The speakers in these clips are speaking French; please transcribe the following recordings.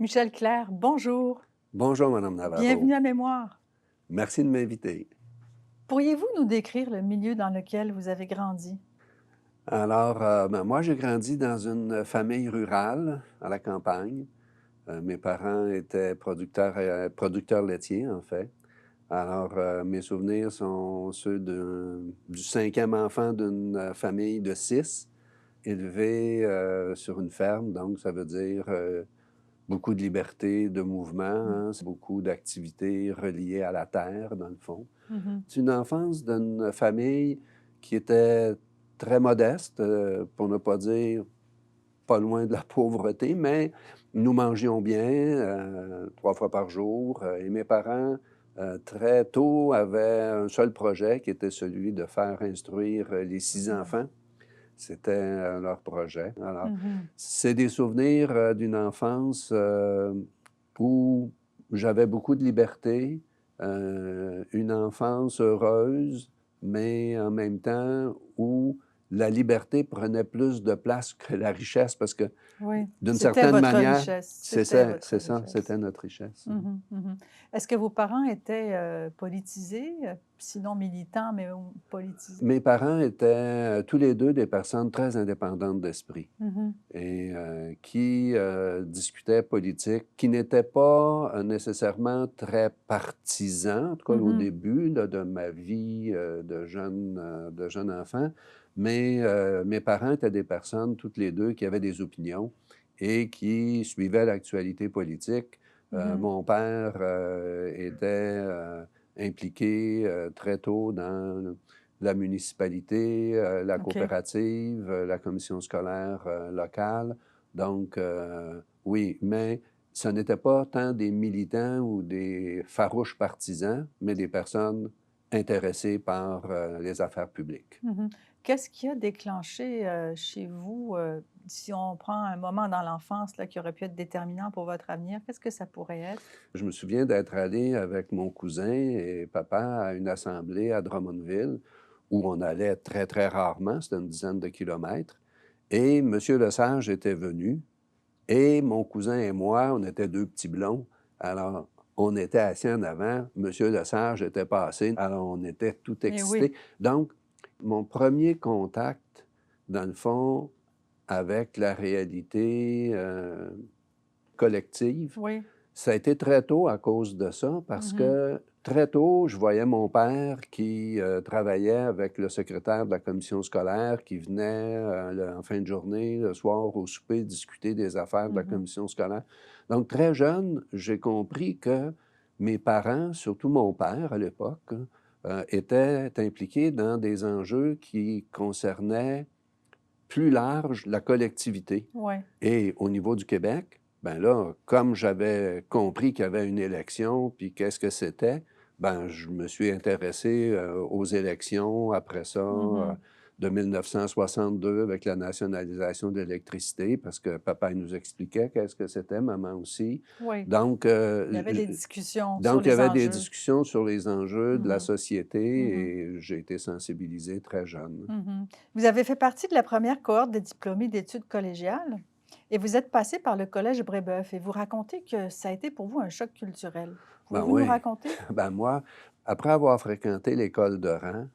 Michel Clerc, bonjour. Bonjour, Madame Navarro. Bienvenue à Mémoire. Merci de m'inviter. Pourriez-vous nous décrire le milieu dans lequel vous avez grandi? Alors, moi, j'ai grandi dans une famille rurale, à la campagne. Mes parents étaient producteurs laitiers, en fait. Alors, mes souvenirs sont ceux du cinquième enfant d'une famille de 6, élevé sur une ferme. Donc, ça veut dire beaucoup de liberté de mouvement, Mmh. hein, c'est beaucoup d'activités reliées à la terre, dans le fond. Mmh. C'est une enfance d'une famille qui était très modeste, pour ne pas dire pas loin de la pauvreté, mais nous mangions bien, 3 fois par jour, et mes parents, très tôt, avaient un seul projet qui était celui de faire instruire, les 6 enfants. C'était, leur projet. Alors, Mmh. c'est des souvenirs, d'une enfance, où j'avais beaucoup de liberté, une enfance heureuse, mais en même temps où la liberté prenait plus de place que la richesse parce que, Oui, d'une c'était certaine votre manière, richesse, c'est c'était ça votre c'est ça, richesse. c'était notre richesse. Mmh. Mmh. Est-ce que vos parents étaient, politisés, sinon militants, mais politisés? Mes parents étaient, tous les 2 des personnes très indépendantes d'esprit. Mmh. Et qui discutaient politique, qui n'étaient pas nécessairement très partisans, en tout cas au Mmh. début là, de ma vie de jeune enfant, mais mes parents étaient des personnes, toutes les 2, qui avaient des opinions et qui suivaient l'actualité politique. Mmh. Mon père était impliqué très tôt dans la municipalité, la OK. coopérative, la commission scolaire, locale. Donc, oui, mais ce n'était pas tant des militants ou des farouches partisans, mais des personnes intéressées par, les affaires publiques. Mmh. Qu'est-ce qui a déclenché, chez vous, si on prend un moment dans l'enfance là, qui aurait pu être déterminant pour votre avenir, qu'est-ce que ça pourrait être? Je me souviens d'être allé avec mon cousin et papa à une assemblée à Drummondville, où on allait très, très rarement, c'était une dizaine de kilomètres, et monsieur Lesage était venu. Et mon cousin et moi, on était 2 petits blonds, alors on était assis en avant, monsieur Lesage était passé, alors on était tout Eh oui. excités. Donc, mon premier contact, dans le fond, avec la réalité, collective, Oui. ça a été très tôt à cause de ça, parce Mmh. que très tôt, je voyais mon père qui, travaillait avec le secrétaire de la commission scolaire, qui venait, en fin de journée, le soir au souper, discuter des affaires de la Mmh. commission scolaire. Donc très jeune, j'ai compris que mes parents, surtout mon père à l'époque, hein, étaient impliqués dans des enjeux qui concernaient plus large la collectivité. Ouais. Et au niveau du Québec, ben là, comme j'avais compris qu'il y avait une élection, puis qu'est-ce que c'était, ben je me suis intéressé, aux élections après ça, Mmh. de 1962 avec la nationalisation de l'électricité parce que papa il nous expliquait qu'est-ce que c'était, maman aussi. Oui. Donc, Il y avait des discussions sur donc il y les avait des enjeux. discussions sur les enjeux de la Mmh. société Mmh. et j'ai été sensibilisé très jeune. Mmh. Vous avez fait partie de la première cohorte des diplômés d'études collégiales et vous êtes passé par le collège Brébeuf et vous racontez que ça a été pour vous un choc culturel. Ben Pouvez-vous nous oui. raconter? Ben moi, après avoir fréquenté l'école de rang,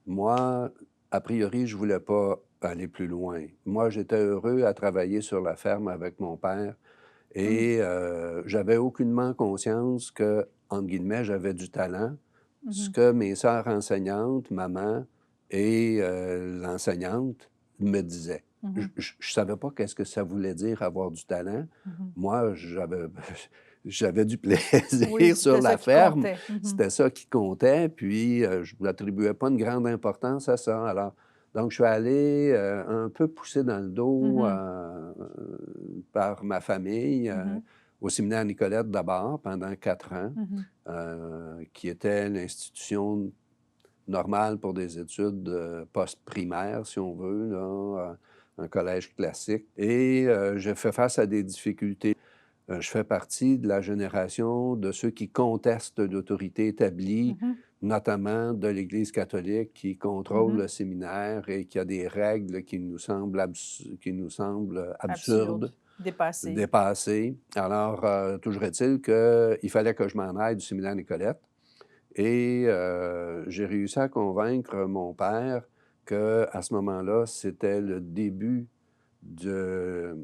moi, a priori, je voulais pas aller plus loin. Moi, j'étais heureux à travailler sur la ferme avec mon père Mmh. et j'avais aucunement conscience que, entre guillemets, «j'avais du talent». Ce Mmh. que mes sœurs enseignantes, maman et l'enseignante me disaient. Je Mmh. savais pas qu'est-ce que ça voulait dire avoir du talent. Mmh. Moi, j'avais du Oui, plaisir sur c'était ça la qui ferme, comptait. Mmh. c'était ça qui comptait, puis je n'attribuais pas une grande importance à ça. Alors donc je suis allé, un peu poussé dans le dos, Mmh. par ma famille, Mmh. au séminaire Nicolette d'abord pendant 4 ans, Mmh. qui était l'institution normale pour des études, post-primaires, si on veut, là, un collège classique et j'ai fait face à des difficultés. Je fais partie de la génération de ceux qui contestent l'autorité établie, Mmh. notamment de l'Église catholique qui contrôle Mmh. le séminaire et qui a des règles qui nous semblent absurdes. Absurde. Dépassé. dépassé. Alors, toujours est-il qu'il fallait que je m'en aille du séminaire Nicolette et j'ai réussi à convaincre mon père qu'à ce moment-là, c'était le début de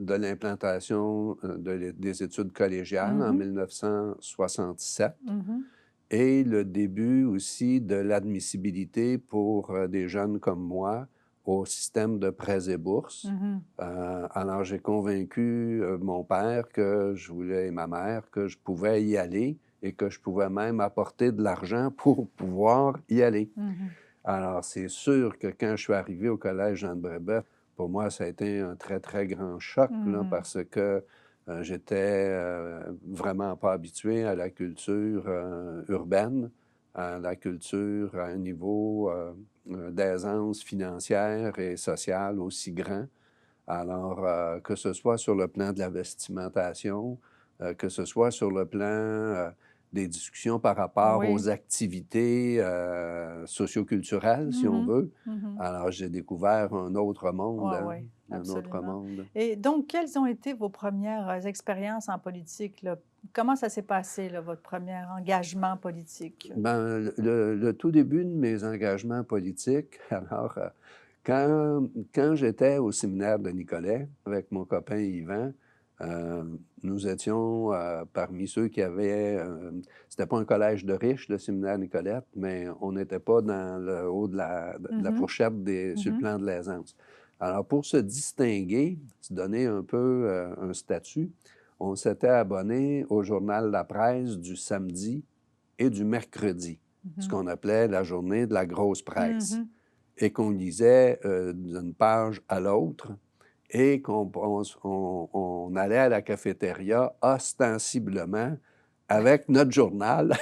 l'implantation des études collégiales en Mhm. 1967 Mhm. et le début aussi de l'admissibilité pour des jeunes comme moi au système de prêts et bourses. Mhm. Alors, j'ai convaincu mon père que je voulais, et ma mère, que je pouvais y aller et que je pouvais même apporter de l'argent pour pouvoir y aller. Mhm. Alors, c'est sûr que quand je suis arrivé au collège Jean de Brébeuf, pour moi, ça a été un très, très grand choc, là, Mhm. parce que j'étais vraiment pas habitué à la culture urbaine, à la culture à un niveau d'aisance financière et sociale aussi grand. Alors, que ce soit sur le plan de la vestimentation, que ce soit sur le plan des discussions par rapport Oui. aux activités socioculturelles, si on Mhm. veut. Mhm. Alors, j'ai découvert un autre monde, Ouais, hein, ouais, un autre absolument. monde. Et donc, quelles ont été vos premières expériences en politique, là? Comment ça s'est passé, là, votre premier engagement politique? Ben, le tout début de mes engagements politiques, alors, quand j'étais au séminaire de Nicolet avec mon copain Yvan, euh, nous étions parmi ceux qui avaient... c'était pas un collège de riches, le séminaire Nicolette, mais on n'était pas dans le haut de la Mhm. fourchette sur le Mhm. plan de l'aisance. Alors, pour se distinguer, se donner un peu un statut, on s'était abonné au journal La Presse du samedi et du mercredi, ce Mhm. qu'on appelait la journée de la grosse presse, Mhm. et qu'on lisait d'une page à l'autre et qu'on allait à la cafétéria ostensiblement avec notre journal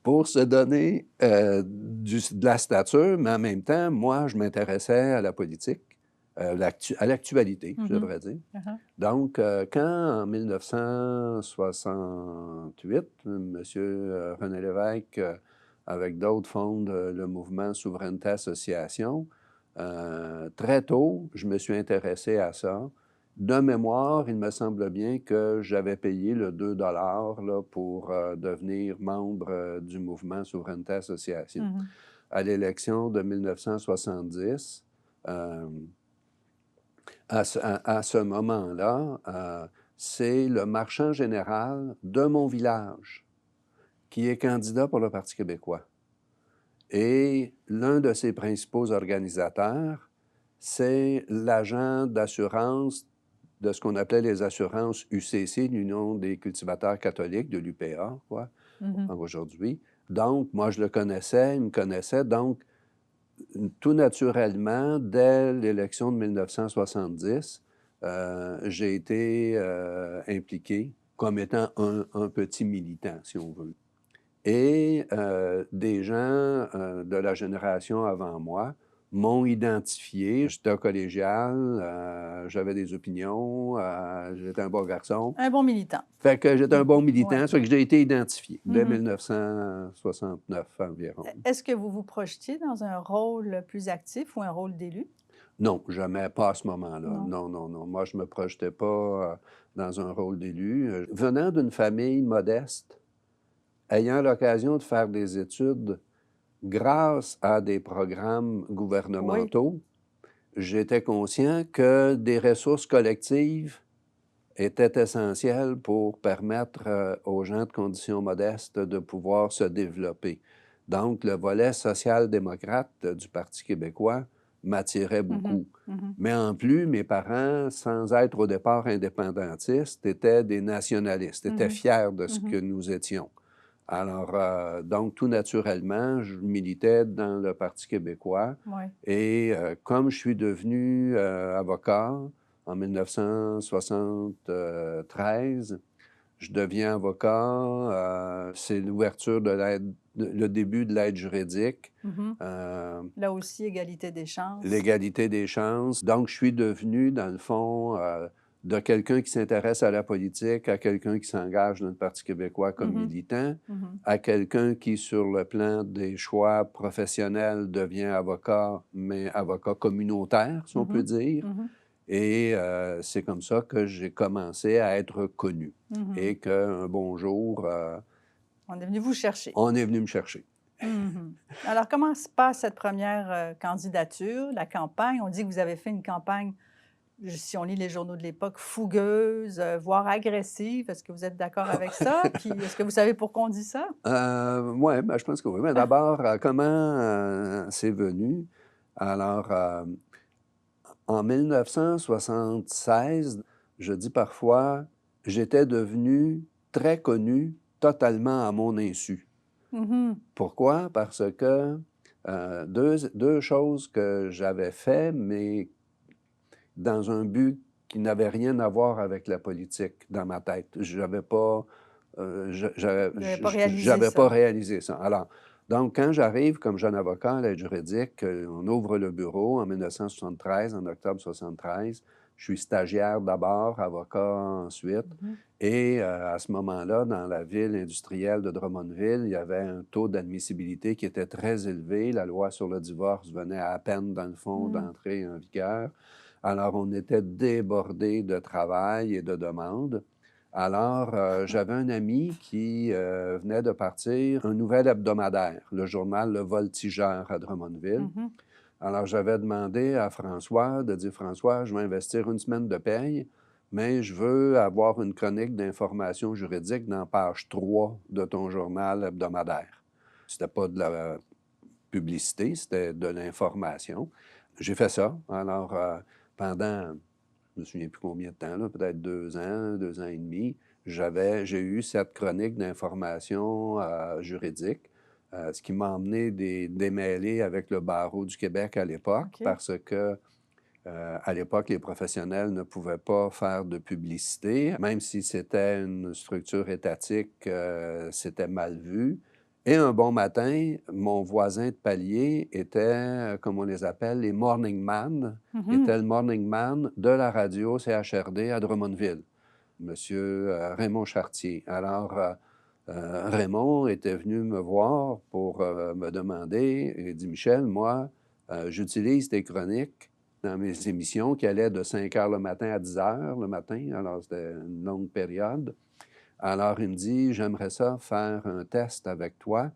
pour se donner de la stature, mais en même temps, moi, je m'intéressais à la politique, à l'actualité, je Mhm. devrais dire. Mhm. Donc, quand en 1968, M. René Lévesque, avec d'autres, fonde le mouvement Souveraineté Association, très tôt, je me suis intéressé à ça. De mémoire, il me semble bien que j'avais payé le 2 là, pour devenir membre du mouvement Souveraineté Association. Mhm. À l'élection de 1970, à ce moment-là, c'est le marchand général de mon village qui est candidat pour le Parti québécois. Et l'un de ses principaux organisateurs, c'est l'agent d'assurance de ce qu'on appelait les assurances UCC, l'Union des cultivateurs catholiques de l'UPA, quoi, Mhm. aujourd'hui. Donc, moi, je le connaissais, il me connaissait. Donc, tout naturellement, dès l'élection de 1970, j'ai été impliqué comme étant un petit militant, si on veut. Et des gens de la génération avant moi m'ont identifié. J'étais un collégial, j'avais des opinions, j'étais un bon garçon. Un bon militant. Fait que j'étais un bon Oui. militant, ça fait que j'ai été identifié dès Mhm. 1969 environ. Est-ce que vous vous projetiez dans un rôle plus actif ou un rôle d'élu? Non, jamais, pas à ce moment-là. Non. Non, non, non. Moi, je me projetais pas dans un rôle d'élu. Venant d'une famille modeste, ayant l'occasion de faire des études grâce à des programmes Oui. gouvernementaux, j'étais conscient que des ressources collectives étaient essentielles pour permettre aux gens de conditions modestes de pouvoir se développer. Donc, le volet social-démocrate du Parti québécois m'attirait Mhm. beaucoup. Mhm. Mais en plus, mes parents, sans être au départ indépendantistes, étaient des nationalistes, étaient Mhm. fiers de ce que Mhm. nous étions. Alors, donc, tout naturellement, je militais dans le Parti québécois. Oui. Et comme je suis devenu avocat en 1973, je deviens avocat. C'est l'ouverture de l'aide, le début de l'aide juridique. Mhm. euh, Là aussi, égalité des chances. L'égalité des chances. Donc, je suis devenu, dans le fond, de quelqu'un qui s'intéresse à la politique, à quelqu'un qui s'engage dans le Parti québécois comme Mhm. militant, Mhm. à quelqu'un qui, sur le plan des choix professionnels, devient avocat, mais avocat communautaire, si on peut Mhm. dire. Mhm. Et c'est comme ça que j'ai commencé à être connu Mhm. et qu'un bon jour, On est venu vous chercher. on est venu me chercher. Mhm. Alors, comment se passe cette première candidature, la campagne? On dit que vous avez fait une campagne, si on lit les journaux de l'époque, fougueuse, voire agressive. Est-ce que vous êtes d'accord avec ça? Puis, est-ce que vous savez pourquoi on dit ça? Ouais, ben, je pense que oui. Mais d'abord, comment c'est venu? Alors, en 1976, je dis parfois, j'étais devenu très connu totalement à mon insu. Mhm. Pourquoi? Parce que deux choses que j'avais fait, mais dans un but qui n'avait rien à voir avec la politique dans ma tête. J'avais pas, Vous n'avez pas réalisé j'avais pas ça. réalisé ça. Alors, donc, quand j'arrive comme jeune avocat à l'aide juridique, on ouvre le bureau en 1973, en octobre 73. Je suis stagiaire d'abord, avocat ensuite. Mhm. Et à ce moment-là, dans la ville industrielle de Drummondville, il y avait un taux d'admissibilité qui était très élevé. La loi sur le divorce venait à peine, dans le fond, Mm. d'entrer en vigueur. Alors, on était débordés de travail et de demandes. Alors, j'avais un ami qui venait de partir un nouvel hebdomadaire, le journal Le Voltigeur à Drummondville. Mhm. Alors, j'avais demandé à François de dire, François, je vais investir une semaine de paye, mais je veux avoir une chronique d'information juridique dans page 3 de ton journal hebdomadaire. C'était pas de la publicité, c'était de l'information. J'ai fait ça. Alors, pendant, je me souviens plus combien de temps, là, peut-être 2 ans et demi, j'ai eu cette chronique d'information juridique, ce qui m'a emmené des démêlés avec le barreau du Québec à l'époque, OK. parce que à l'époque, les professionnels ne pouvaient pas faire de publicité, même si c'était une structure étatique, c'était mal vu. Et un bon matin, mon voisin de palier était, comme on les appelle, les morning man, Mhm. était le morning man de la radio CHRD à Drummondville, Monsieur Raymond Chartier. Alors, Raymond était venu me voir pour me demander, il dit, Michel, moi, j'utilise tes chroniques dans mes émissions qui allaient de 5 heures le matin à 10 heures le matin, alors c'était une longue période. Alors, il me dit, j'aimerais ça faire un test avec toi.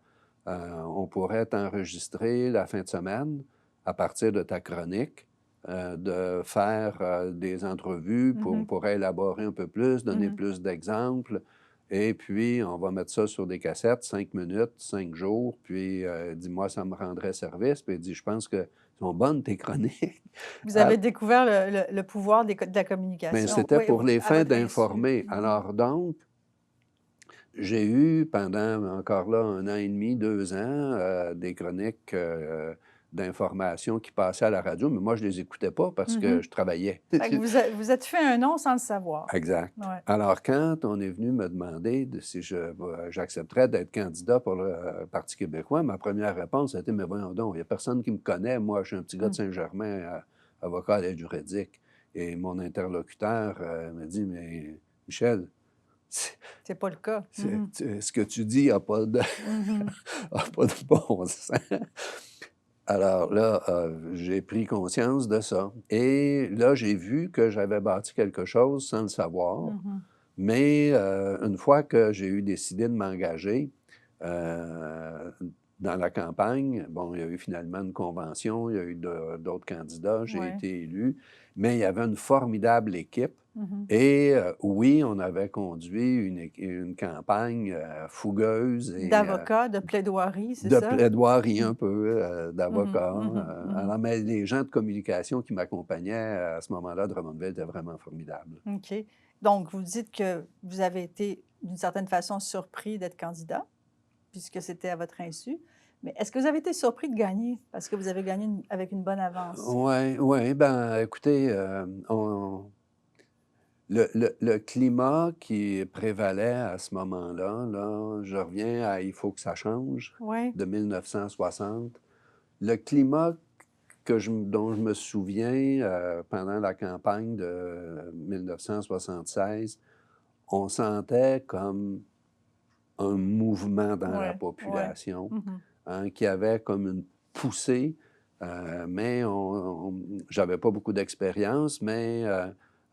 On pourrait t'enregistrer la fin de semaine à partir de ta chronique, de faire des entrevues Mhm. pour élaborer un peu plus, donner Mhm. plus d'exemples. Et puis, on va mettre ça sur des cassettes, 5 minutes, 5 jours. Puis, dis-moi, ça me rendrait service. Puis, il dit, je pense que sont bonnes tes chroniques. Vous Ah, avez découvert le pouvoir de la mais communication. c'était Oui, pour les à fins votre insu. d'informer. Mhm. Alors, donc, j'ai eu pendant encore là 1 an et demi, 2 ans, des chroniques d'information qui passaient à la radio, mais moi, je les écoutais pas parce que Mhm. je travaillais. Fait que vous êtes fait un nom sans le savoir. Exact. Ouais. Alors, quand on est venu me demander si j'accepterais d'être candidat pour le Parti québécois, ma première réponse a été, mais voyons donc, il n'y a personne qui me connaît. Moi, je suis un petit gars de Mm. Saint-Germain, avocat à l'aide juridique. Et mon interlocuteur me dit, mais Michel, C'est pas le cas. Mhm. ce que tu dis n'a pas de, Mhm. a pas de bon sens. Alors là, j'ai pris conscience de ça. Et là, j'ai vu que j'avais bâti quelque chose sans le savoir. Mhm. Mais une fois que j'ai eu décidé de m'engager euh, dans la campagne, bon, il y a eu finalement une convention, il y a eu d'autres candidats, j'ai Ouais. été élu, mais il y avait une formidable équipe. Mhm. Et oui, on avait conduit une campagne fougueuse et D'avocat, de plaidoirie, c'est de ça? plaidoirie Mm. un peu, Mhm. d'avocat. Mhm. Mhm. Alors, mais les gens de communication qui m'accompagnaient à ce moment-là de Drummondville étaient vraiment formidables. OK. Donc, vous dites que vous avez été, d'une certaine façon, surpris d'être candidat, puisque c'était à votre insu. Mais est-ce que vous avez été surpris de gagner? Parce que vous avez gagné avec une bonne avance. Oui, oui, ben écoutez, le climat qui prévalait à ce moment-là, là, je reviens à Il faut que ça change Oui. de 1960. Le climat dont je me souviens pendant la campagne de 1976, on sentait comme un mouvement dans la Ouais, ouais. population, Mhm. qui avait comme une poussée Mais j'avais pas beaucoup d'expérience, mais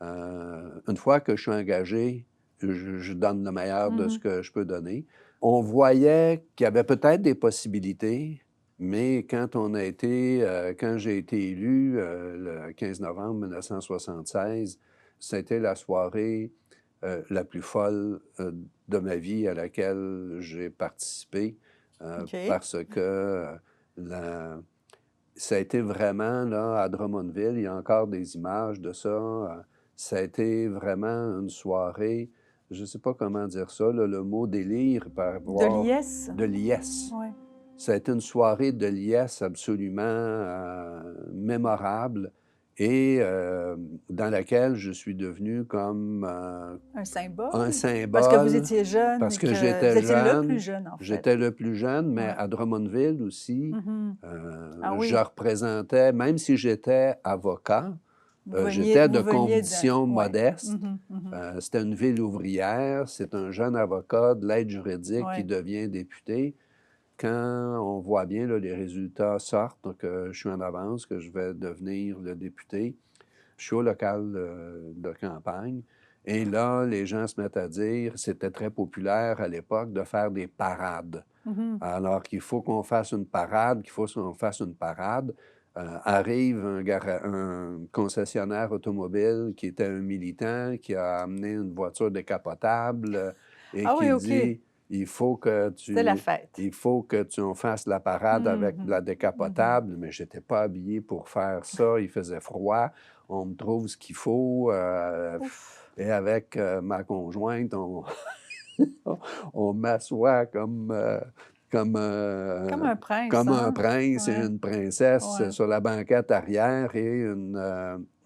une fois que je suis engagé, je donne le meilleur de ce que je peux donner. On voyait qu'il y avait peut-être des possibilités, mais quand j'ai été élu le 15 novembre 1976, c'était la soirée la plus folle de ma vie à laquelle j'ai participé OK. parce que ça a été vraiment, là, à Drummondville, il y a encore des images de ça. Ça a été vraiment une soirée, je ne sais pas comment dire ça, là, le mot délire par De rapport liesse? de liesse. Oui. Ça a été une soirée de liesse absolument mémorable et dans laquelle je suis devenu comme Un un symbole? Parce que vous symbole étiez jeune parce et que que vous j'étais étiez le plus jeune. jeune, en fait. J'étais le plus jeune, mais Ouais. à Drummondville aussi, Mhm. Ah je oui, représentais, même si j'étais avocat, j'étais de vous veniez d'un... condition Oui. modeste. C'était une ville ouvrière, c'est un jeune avocat de l'aide juridique qui Oui. devient député. Quand on voit bien, là, les résultats sortent, donc je suis en avance, que je vais devenir le député, je suis au local de campagne. Et là, les gens se mettent à dire, c'était très populaire à l'époque de faire des parades. Mhm. Alors qu'il faut qu'on fasse une parade, qu'il faut qu'on fasse une parade. Arrive un concessionnaire automobile qui était un militant, qui a amené une voiture décapotable et Ah oui, qui OK. dit, il faut que C'était la tu, fête. il faut que tu en fasses la parade avec Mhm. la Mhm. décapotable, mais je n'étais pas habillé pour faire ça. Il faisait froid. On me trouve ce qu'il faut. Ouf. Et avec ma conjointe, on m'assoit comme, Comme un prince, comme un hein? prince et Oui. une princesse Oui. sur la banquette arrière et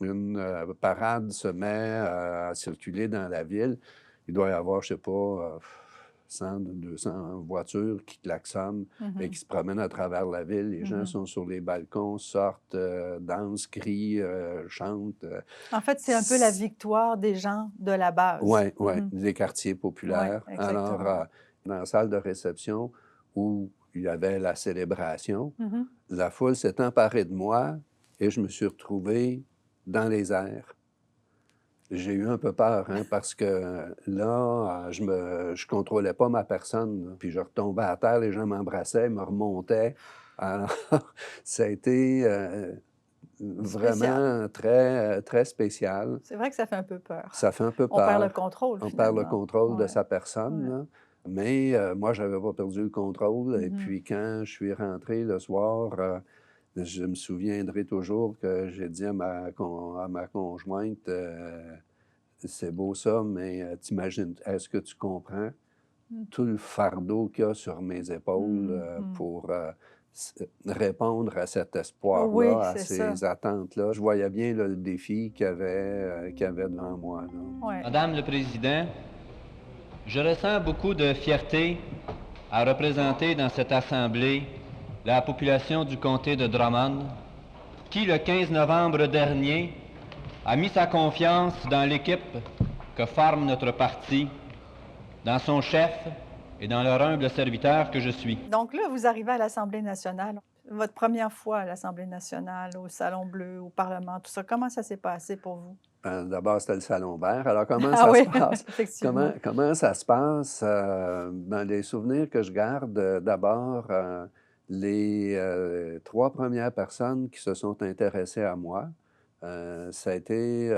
une parade se met à circuler dans la ville. Il doit y avoir, je ne sais pas, 100, 200 voitures qui klaxonnent et qui se promènent à travers la ville. Les gens sont sur les balcons, sortent, dansent, crient, chantent. En fait, c'est un peu la victoire des gens de la base. Oui, oui, des quartiers Oui, populaires. Alors, exactement. dans la salle de réception où il y avait la célébration, Mhm. la foule s'est emparée de moi et je me suis retrouvé dans les airs. J'ai eu un peu peur, hein, parce que là, je contrôlais pas ma personne, là. Puis je retombais à terre, les gens m'embrassaient, me remontaient. Alors, ça a été Spécial. vraiment très, très spécial. C'est vrai que ça fait un peu peur. Ça fait un peu On perd le peur. contrôle, On perd le finalement. contrôle de Ouais, sa personne, ouais. là. Mais moi, je n'avais pas perdu le contrôle. Et Mhm. puis, quand je suis rentré le soir, je me souviendrai toujours que j'ai dit à ma conjointe, c'est beau ça, mais t'imagines, est-ce que tu comprends tout le fardeau qu'il y a sur mes épaules Mhm. pour répondre à cet Oh oui, espoir-là, à c'est ça. ces attentes-là? Je voyais bien là, le défi qu'il y avait devant moi, là. Ouais. Madame le Président, je ressens beaucoup de fierté à représenter dans cette Assemblée la population du comté de Drummond, qui, le 15 novembre dernier, a mis sa confiance dans l'équipe que forme notre parti, dans son chef et dans leur humble serviteur que je suis. Donc là, vous arrivez à l'Assemblée nationale. Votre première fois à l'Assemblée nationale, au Salon Bleu, au Parlement, tout ça, comment ça s'est passé pour vous? D'abord, c'était le Salon Vert. Alors, comment Ah ça se oui, passe? effectivement. Comment ça se passe? Dans les souvenirs que je garde, d'abord, les 3 premières personnes qui se sont intéressées à moi, ça a été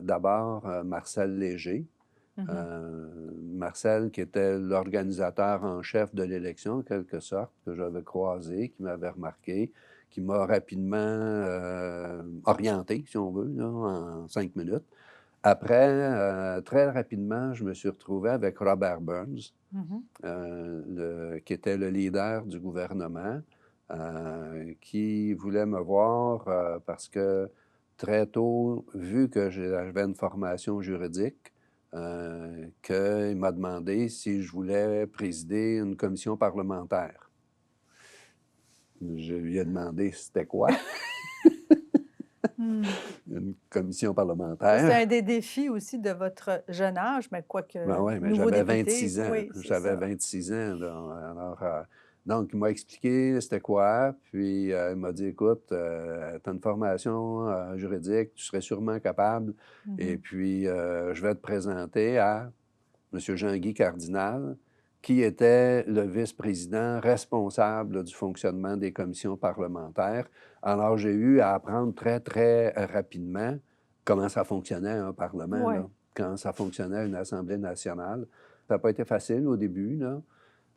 d'abord Marcel Léger. Mhm. Marcel, qui était l'organisateur en chef de l'élection, en quelque sorte, que j'avais croisé, qui m'avait remarqué, qui m'a rapidement orienté, si on veut, là, en 5 minutes. Après, très rapidement, je me suis retrouvé avec Robert Burns, Mhm. qui était le leader du gouvernement, qui voulait me voir parce que très tôt, vu que j'avais une formation juridique, qu'il m'a demandé si je voulais présider une commission parlementaire. Je lui ai demandé c'était quoi, Hmm. une commission Ça, c'est un parlementaire. des défis aussi de votre jeune âge, mais Ben quoique oui, mais nouveau j'avais député, 26 ans. oui, c'est J'avais ça. 26 ans, là. Alors, Donc, il m'a expliqué c'était quoi, puis il m'a dit, écoute, tu as une formation juridique, tu serais sûrement capable, et Mhm. puis je vais te présenter à M. Jean-Guy Cardinal, qui était le vice-président responsable du fonctionnement des commissions parlementaires. Alors, j'ai eu à apprendre très, très rapidement comment ça fonctionnait un Parlement, Ouais. là, comment ça fonctionnait une Assemblée nationale. Ça n'a pas été facile au début, là.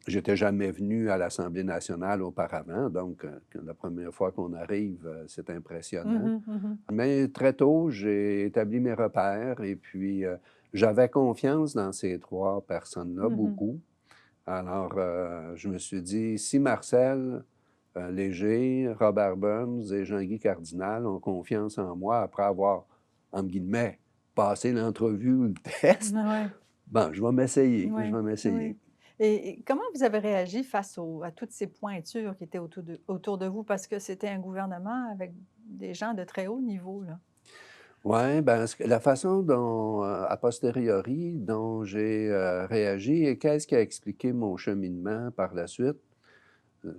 J'étais jamais venu à l'Assemblée nationale auparavant, donc la première fois qu'on arrive, c'est impressionnant. Mhm, mhm. Mais très tôt, j'ai établi mes repères et puis j'avais confiance dans ces trois personnes-là, Mhm. beaucoup. Alors, je me suis dit, si Marcel Léger, Robert Burns et Jean-Guy Cardinal ont confiance en moi après avoir, entre guillemets, passé l'entrevue ou le test, Ouais. bon, je vais m'essayer, je Oui, vais m'essayer. oui. Et comment vous avez réagi face à toutes ces pointures qui étaient autour de vous? Parce que c'était un gouvernement avec des gens de très haut niveau, là. Oui, ben, la façon dont, a posteriori, dont j'ai réagi et qu'est-ce qui a expliqué mon cheminement par la suite, euh,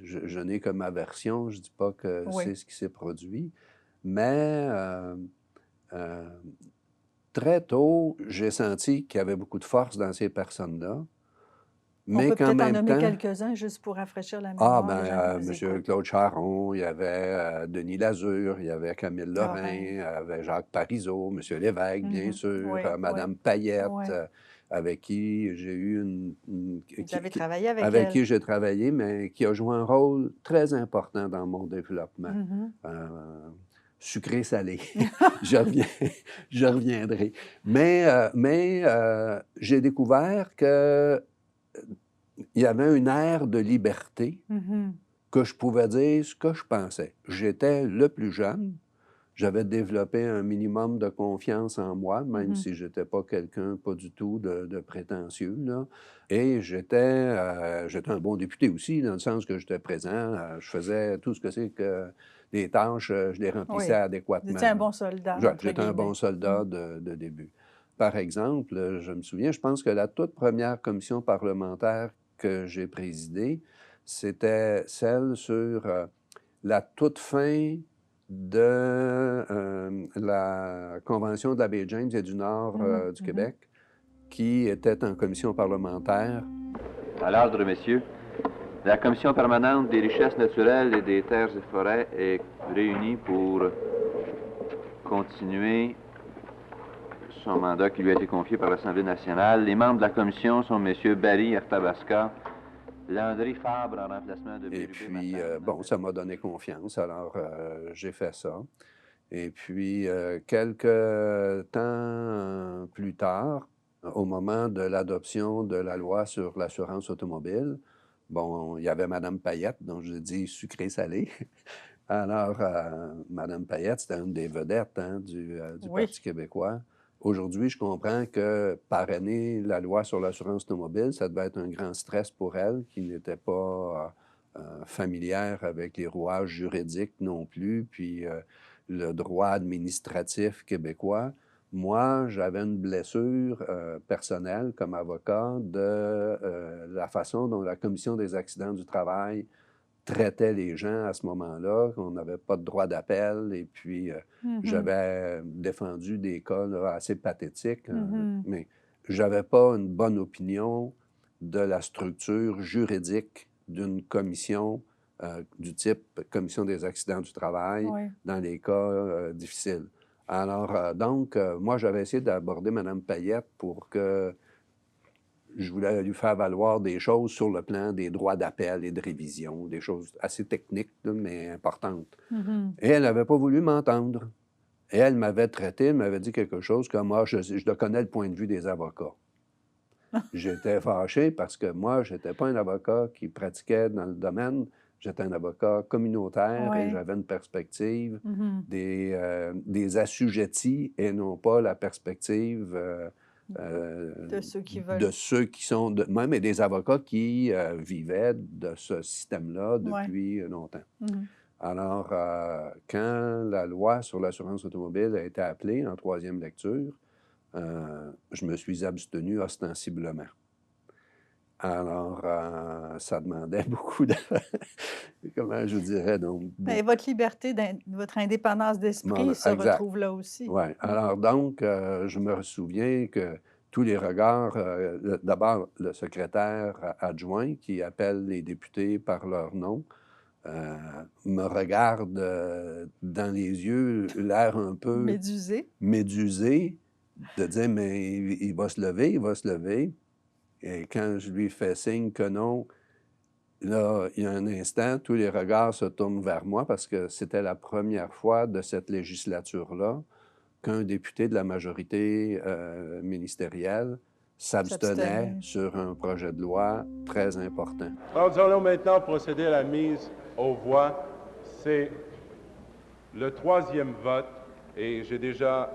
je n'ai que ma version, je ne dis pas que Oui. c'est ce qui s'est produit, mais euh, très tôt, j'ai senti qu'il y avait beaucoup de force dans ces personnes-là, On mais peut qu'en peut-être en même nommer temps, quelques-uns juste pour rafraîchir la ah, mémoire des gens qui ben, nous M. écoutent. Claude Charron, il y avait Denis Lazure, il y avait Camille Lorrain, Lorrain. il y avait Jacques Parizeau, M. Lévesque, bien Mhm. sûr, Oui, oui, Mme Payette, oui. avec qui j'ai eu Vous avez travaillé avec avec elle. qui j'ai travaillé, mais qui a joué un rôle très important dans mon développement. Mhm. Euh, Sucré-salé. Je reviens, je reviendrai. Mais j'ai découvert que il y avait une ère de liberté Mhm. que je pouvais dire ce que je pensais. J'étais le plus jeune. J'avais développé un minimum de confiance en moi, même Mhm. si je n'étais pas quelqu'un, pas du tout de prétentieux, là. Et j'étais un bon député aussi, dans le sens que j'étais présent. Je faisais tout ce que c'est que les tâches, je les remplissais Oui. Vous adéquatement, étiez un là. bon soldat, Ouais, entre j'étais un bon guillemets. soldat de début. Par exemple, je me souviens, je pense que la toute première commission parlementaire que j'ai présidée, c'était celle sur la toute fin de la Convention de la baie James et du Nord Mhm. du Mhm. Québec, qui était en commission parlementaire. À l'ordre, messieurs. La Commission permanente des richesses naturelles et des terres et forêts est réunie pour continuer son mandat qui lui a été confié par l'Assemblée nationale. Les membres de la commission sont messieurs Barry Arthabasca, Landry Fabre en remplacement de Et Bérubé puis, Martin. bon, ça m'a donné confiance, alors j'ai fait ça. Et puis, quelques temps plus tard, au moment de l'adoption de la loi sur l'assurance automobile, bon, il y avait Mme Payette, dont je dis sucré-salé. Alors, Mme Payette, c'était une des vedettes du Oui. Parti québécois. Aujourd'hui, je comprends que parrainer la loi sur l'assurance automobile, ça devait être un grand stress pour elle, qui n'était pas familière avec les rouages juridiques non plus, puis le droit administratif québécois. Moi, j'avais une blessure personnelle comme avocat de la façon dont la Commission des accidents du travail traitait les gens à ce moment-là, qu'on n'avait pas de droit d'appel, et puis Mhm. j'avais défendu des cas là, assez pathétiques, Mhm. mais j'avais pas une bonne opinion de la structure juridique d'une commission du type Commission des accidents du travail Oui. dans les cas difficiles. Alors, donc, moi, j'avais essayé d'aborder Mme Payette pour que je voulais lui faire valoir des choses sur le plan des droits d'appel et de révision, des choses assez techniques, là, mais importantes. Mhm. Et elle n'avait pas voulu m'entendre. Et elle m'avait traité, elle m'avait dit quelque chose comme moi, je connais le point de vue des avocats. J'étais fâché parce que moi, je n'étais pas un avocat qui pratiquait dans le domaine. J'étais un avocat communautaire et Oui. j'avais une perspective Mhm. des assujettis et non pas la perspective De ceux qui de veulent. ceux qui sont, même des avocats qui vivaient de ce système-là Oui. depuis longtemps. Mhm. Alors, quand la loi sur l'assurance automobile a été appelée en troisième lecture, je me suis abstenu ostensiblement. Alors, ça demandait beaucoup de comment je vous dirais, donc Mais votre liberté, votre indépendance d'esprit se exact. retrouve là aussi. Oui. Alors donc, je me souviens que tous les regards, d'abord le secrétaire adjoint qui appelle les députés par leur nom, me regarde dans les yeux, l'air un peu Médusé. médusé, de dire, mais il va se lever, il va se lever. Et quand je lui fais signe que non, là, il y a un instant, tous les regards se tournent vers moi parce que c'était la première fois de cette législature-là qu'un député de la majorité ministérielle s'abstenait S'abstenait. sur un projet de loi très important. Alors, nous allons maintenant procéder à la mise aux voix. C'est le troisième vote et j'ai déjà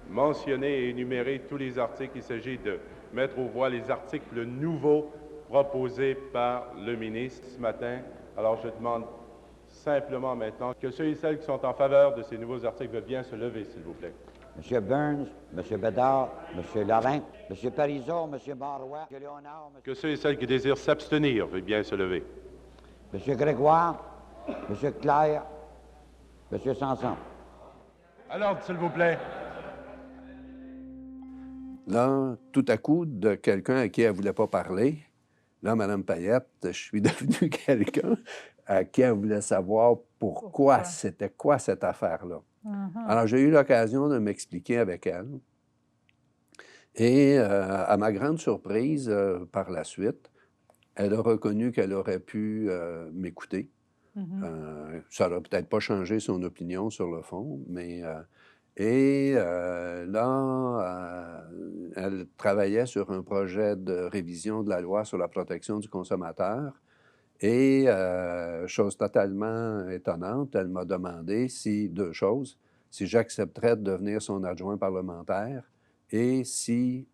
mentionné et énuméré tous les articles. Il s'agit de mettre aux voix les articles nouveaux proposés par le ministre ce matin. Alors, je demande simplement maintenant que ceux et celles qui sont en faveur de ces nouveaux articles veulent bien se lever, s'il vous plaît. M. Burns, M. Bédard, M. Laurent, M. Parizeau, M. Marois, M. Léonard, Que ceux et celles qui désirent s'abstenir veulent bien se lever. M. Grégoire, M. Claire, M. Sanson. À l'ordre, s'il vous plaît. Là, tout à coup, de quelqu'un à qui elle ne voulait pas parler, là, Mme Payette, je suis devenu quelqu'un à qui elle voulait savoir pourquoi c'était quoi cette affaire-là. Alors, j'ai eu l'occasion de m'expliquer avec elle. Et à ma grande surprise, par la suite, elle a reconnu qu'elle aurait pu m'écouter. Ça n'aurait peut-être pas changé son opinion sur le fond, mais... là, elle travaillait sur un projet de révision de la loi sur la protection du consommateur. Et, chose totalement étonnante, elle m'a demandé deux choses, si j'accepterais de devenir son adjoint parlementaire et si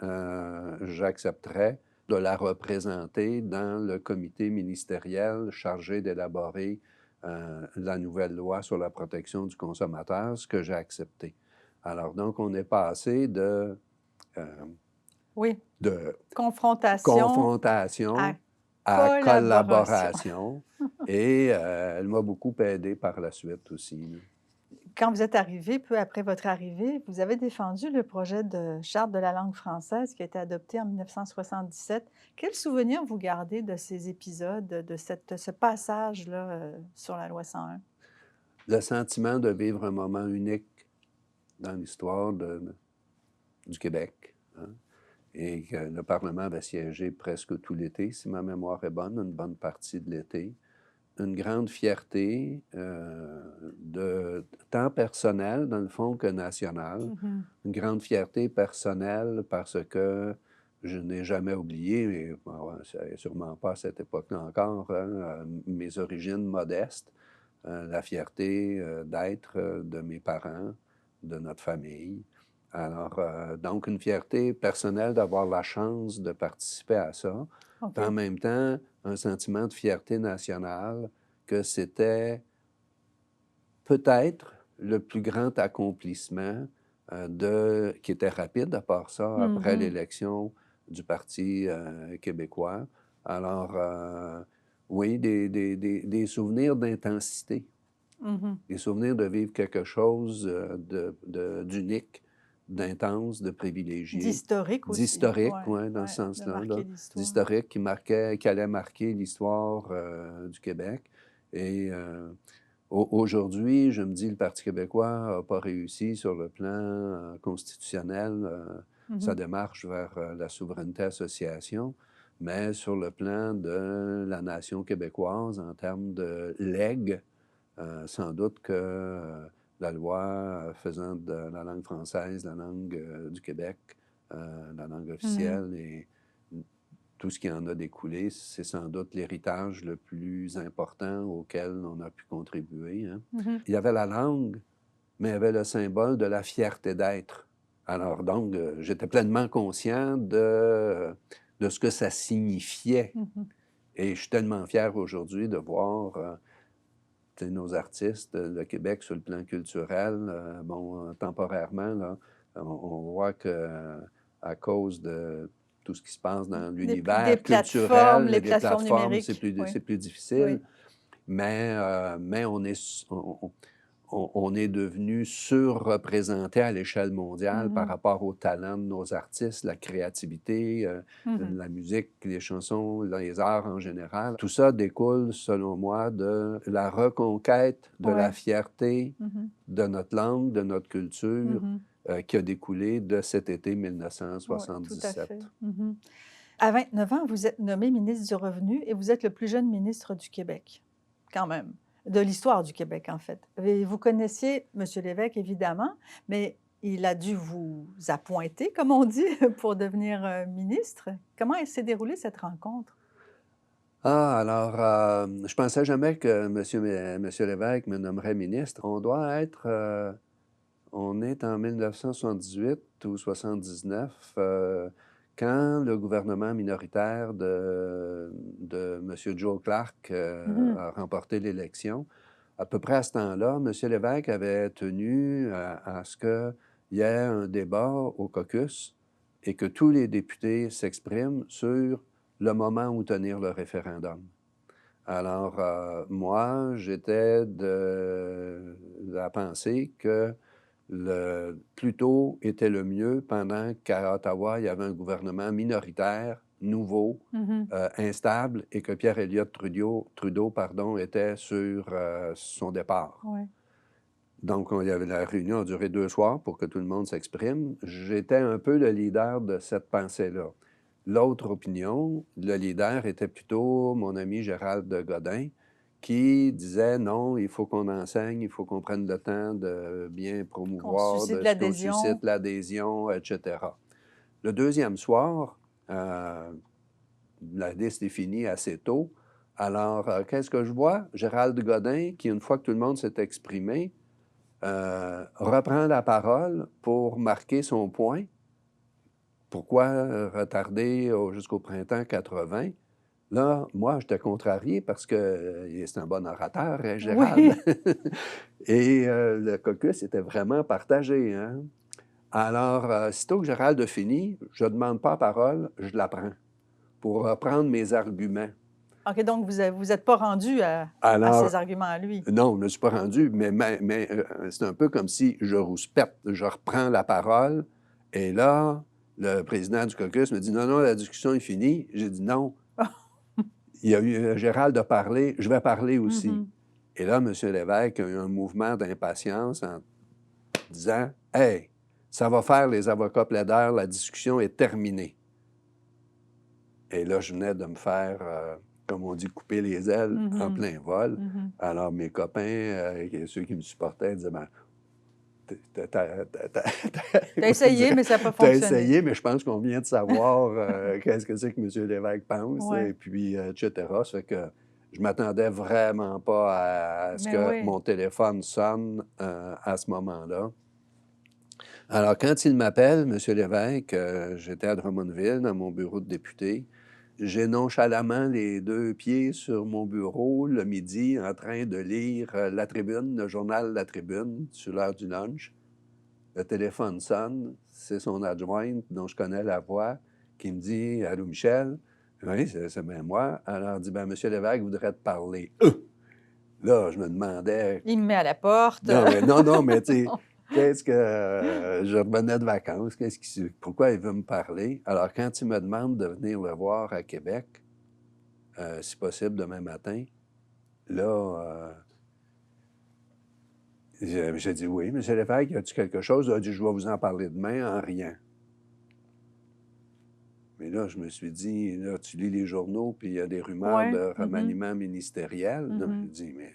j'accepterais de la représenter dans le comité ministériel chargé d'élaborer la nouvelle loi sur la protection du consommateur, ce que j'ai accepté. Alors, donc, on est passé de confrontation à collaboration. Et elle m'a beaucoup aidé par la suite aussi. Quand vous êtes arrivé, peu après votre arrivée, vous avez défendu le projet de charte de la langue française qui a été adopté en 1977. Quel souvenir vous gardez de ces épisodes, de ce passage-là sur la loi 101? Le sentiment de vivre un moment unique dans l'histoire du Québec. Hein? Et que le Parlement avait siégé presque tout l'été, si ma mémoire est bonne, une bonne partie de l'été. Une grande fierté, tant personnelle, dans le fond, que nationale. Une grande fierté personnelle parce que je n'ai jamais oublié, et sûrement pas à cette époque-là encore, mes origines modestes, la fierté d'être de mes parents, de notre famille. Alors, donc, une fierté personnelle d'avoir la chance de participer à ça. Okay. En même temps, un sentiment de fierté nationale que c'était peut-être le plus grand accomplissement qui était rapide à part ça, après l'élection du Parti québécois. Alors, oui, des souvenirs d'intensité. Des souvenirs de vivre quelque chose d'unique, d'intense, de privilégié. D'historique aussi. D'historique, oui, dans ce sens-là. D'historique qui allait marquer l'histoire du Québec. Et aujourd'hui, je me dis, le Parti québécois n'a pas réussi sur le plan constitutionnel sa démarche vers la souveraineté association, mais sur le plan de la nation québécoise, en termes de legs, sans doute que la loi faisant de la langue française la langue du Québec, la langue officielle, et tout ce qui en a découlé, c'est sans doute l'héritage le plus important auquel on a pu contribuer. Hein. Il y avait la langue, mais il y avait le symbole de la fierté d'être. Alors donc, j'étais pleinement conscient de ce que ça signifiait. Et je suis tellement fier aujourd'hui de voir... nos artistes, le Québec sur le plan culturel, temporairement, là, on voit qu'à cause de tout ce qui se passe dans Des l'univers plateformes, culturel, les des plateformes plateformes, numériques. Oui, c'est plus difficile. oui. Mais on est devenu surreprésenté à l'échelle mondiale par rapport au talent de nos artistes, la créativité, la musique, les chansons, les arts en général. Tout ça découle, selon moi, de la reconquête de la Ouais. fierté Mhm. de notre langue, de notre culture, Mhm. qui a découlé de cet été Oui, tout à 1977. fait. Mhm. À 29 ans, vous êtes nommé ministre du Revenu et vous êtes le plus jeune ministre du Québec, quand même, de l'histoire du Québec, en fait. Et vous connaissiez M. Lévesque, évidemment, mais il a dû vous appointer, comme on dit, pour devenir ministre. Comment s'est déroulée cette rencontre? Ah, alors, je pensais jamais que Monsieur Lévesque me nommerait ministre. On est en 1978 ou 79, quand le gouvernement minoritaire de M. Joe Clark Mhm. a remporté l'élection. À peu près à ce temps-là, M. Lévesque avait tenu à ce qu'il y ait un débat au caucus et que tous les députés s'expriment sur le moment où tenir le référendum. Alors, moi, j'étais de la pensée que le plus tôt était le mieux pendant qu'à Ottawa, il y avait un gouvernement minoritaire, nouveau, Mhm. instable, et que Pierre Elliott Trudeau, était sur son départ. Ouais. Donc, la réunion a duré 2 soirs pour que tout le monde s'exprime. J'étais un peu le leader de cette pensée-là. L'autre opinion, le leader était plutôt mon ami Gérald Godin, qui disait non, il faut qu'on enseigne, il faut qu'on prenne le temps de bien Qu'on promouvoir, suscite de ce qu'on suscite l'adhésion. l'adhésion, etc. Le deuxième soir, la liste est finie assez tôt. Alors, qu'est-ce que je vois? Gérald Godin, qui, une fois que tout le monde s'est exprimé, reprend la parole pour marquer son point. Pourquoi retarder jusqu'au printemps 80? Là, moi, j'étais contrarié parce que c'est un bon orateur, hein, Gérald. Oui. Et le caucus était vraiment partagé. Hein? Alors, sitôt que Gérald a fini, je ne demande pas la parole, je la prends pour reprendre mes arguments. OK, donc vous n'êtes pas rendu à Alors, ses arguments à lui. non, je ne me suis pas rendu, mais c'est un peu comme si je rouspète. Je reprends la parole et là, le président du caucus me dit « Non, non, la discussion est finie. » J'ai dit « Non. Il y a eu Gérald a parlé, je vais parler aussi. Mhm. Et là, M. Lévesque a eu un mouvement d'impatience en disant « Hey, ça va faire les avocats plaideurs, la discussion est terminée. » Et là, je venais de me faire, comme on dit, couper les ailes en plein vol. Alors, mes copains, ceux qui me supportaient, disaient ben, T'as essayé, mais ça n'a pas T'as fonctionné. essayé, mais je pense qu'on vient de savoir qu'est-ce que c'est que M. Lévesque pense, Ouais. et puis, etc. Ça fait que je m'attendais vraiment pas à ce Mais que oui. mon téléphone sonne à ce moment-là. Alors, quand il m'appelle, M. Lévesque, j'étais à Drummondville, dans mon bureau de député. J'ai nonchalamment les 2 pieds sur mon bureau, le midi, en train de lire La Tribune, le journal La Tribune, sur l'heure du lunch. Le téléphone sonne, c'est son adjointe, dont je connais la voix, qui me dit « Allô, Michel? » Oui, c'est bien moi. Alors, elle dit « Ben, M. Lévesque voudrait te parler. » Là, je me demandais... Il me met à la porte. Non, mais tu sais, qu'est-ce que... je revenais de vacances, pourquoi il veut me parler? Alors, quand il me demande de venir le voir à Québec, si possible demain matin, là... j'ai dit « Oui, M. Lévesque, y a-t-il quelque chose? » Il a dit « Je vais vous en parler demain en riant. » Mais là, je me suis dit, là, tu lis les journaux, puis il y a des rumeurs Ouais. de remaniement ministériel. Là, je me dis, mais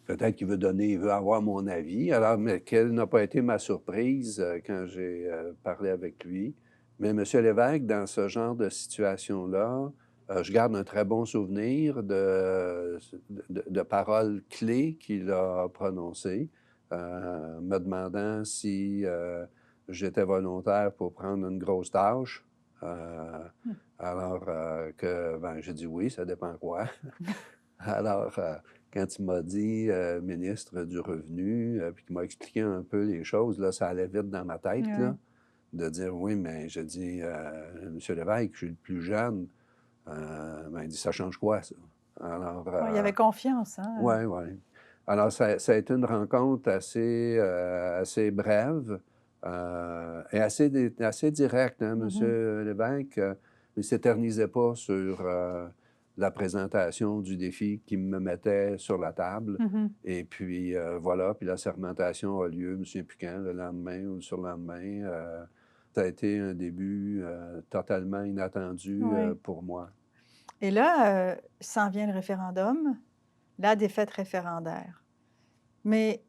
peut-être qu'il il veut avoir mon avis. Alors, mais quelle n'a pas été ma surprise quand j'ai parlé avec lui. Mais M. Lévesque, dans ce genre de situation-là, je garde un très bon souvenir de paroles clés qu'il a prononcées, me demandant si j'étais volontaire pour prendre une grosse tâche. Alors j'ai dit oui, ça dépend quoi. Alors, quand il m'a dit ministre du Revenu, puis qu'il m'a expliqué un peu les choses, là, ça allait vite dans ma tête. Ouais. Là. de dire oui, mais je dis, Monsieur Lévesque, je suis le plus jeune. Ben, il dit, ça change quoi, ça? Alors, Ouais, il y avait confiance, hein? oui, oui. Alors, ça a été une rencontre assez brève et assez directe. Hein? Monsieur Lévesque, il ne s'éternisait pas sur la présentation du défi qu'il me mettait sur la table. Mhm. Et puis, voilà, puis la sermentation a lieu, je ne me souviens plus quand, le lendemain ou le surlendemain. Ça a été un début totalement inattendu Oui. pour moi. Et là, s'en vient le référendum, la défaite référendaire. Mais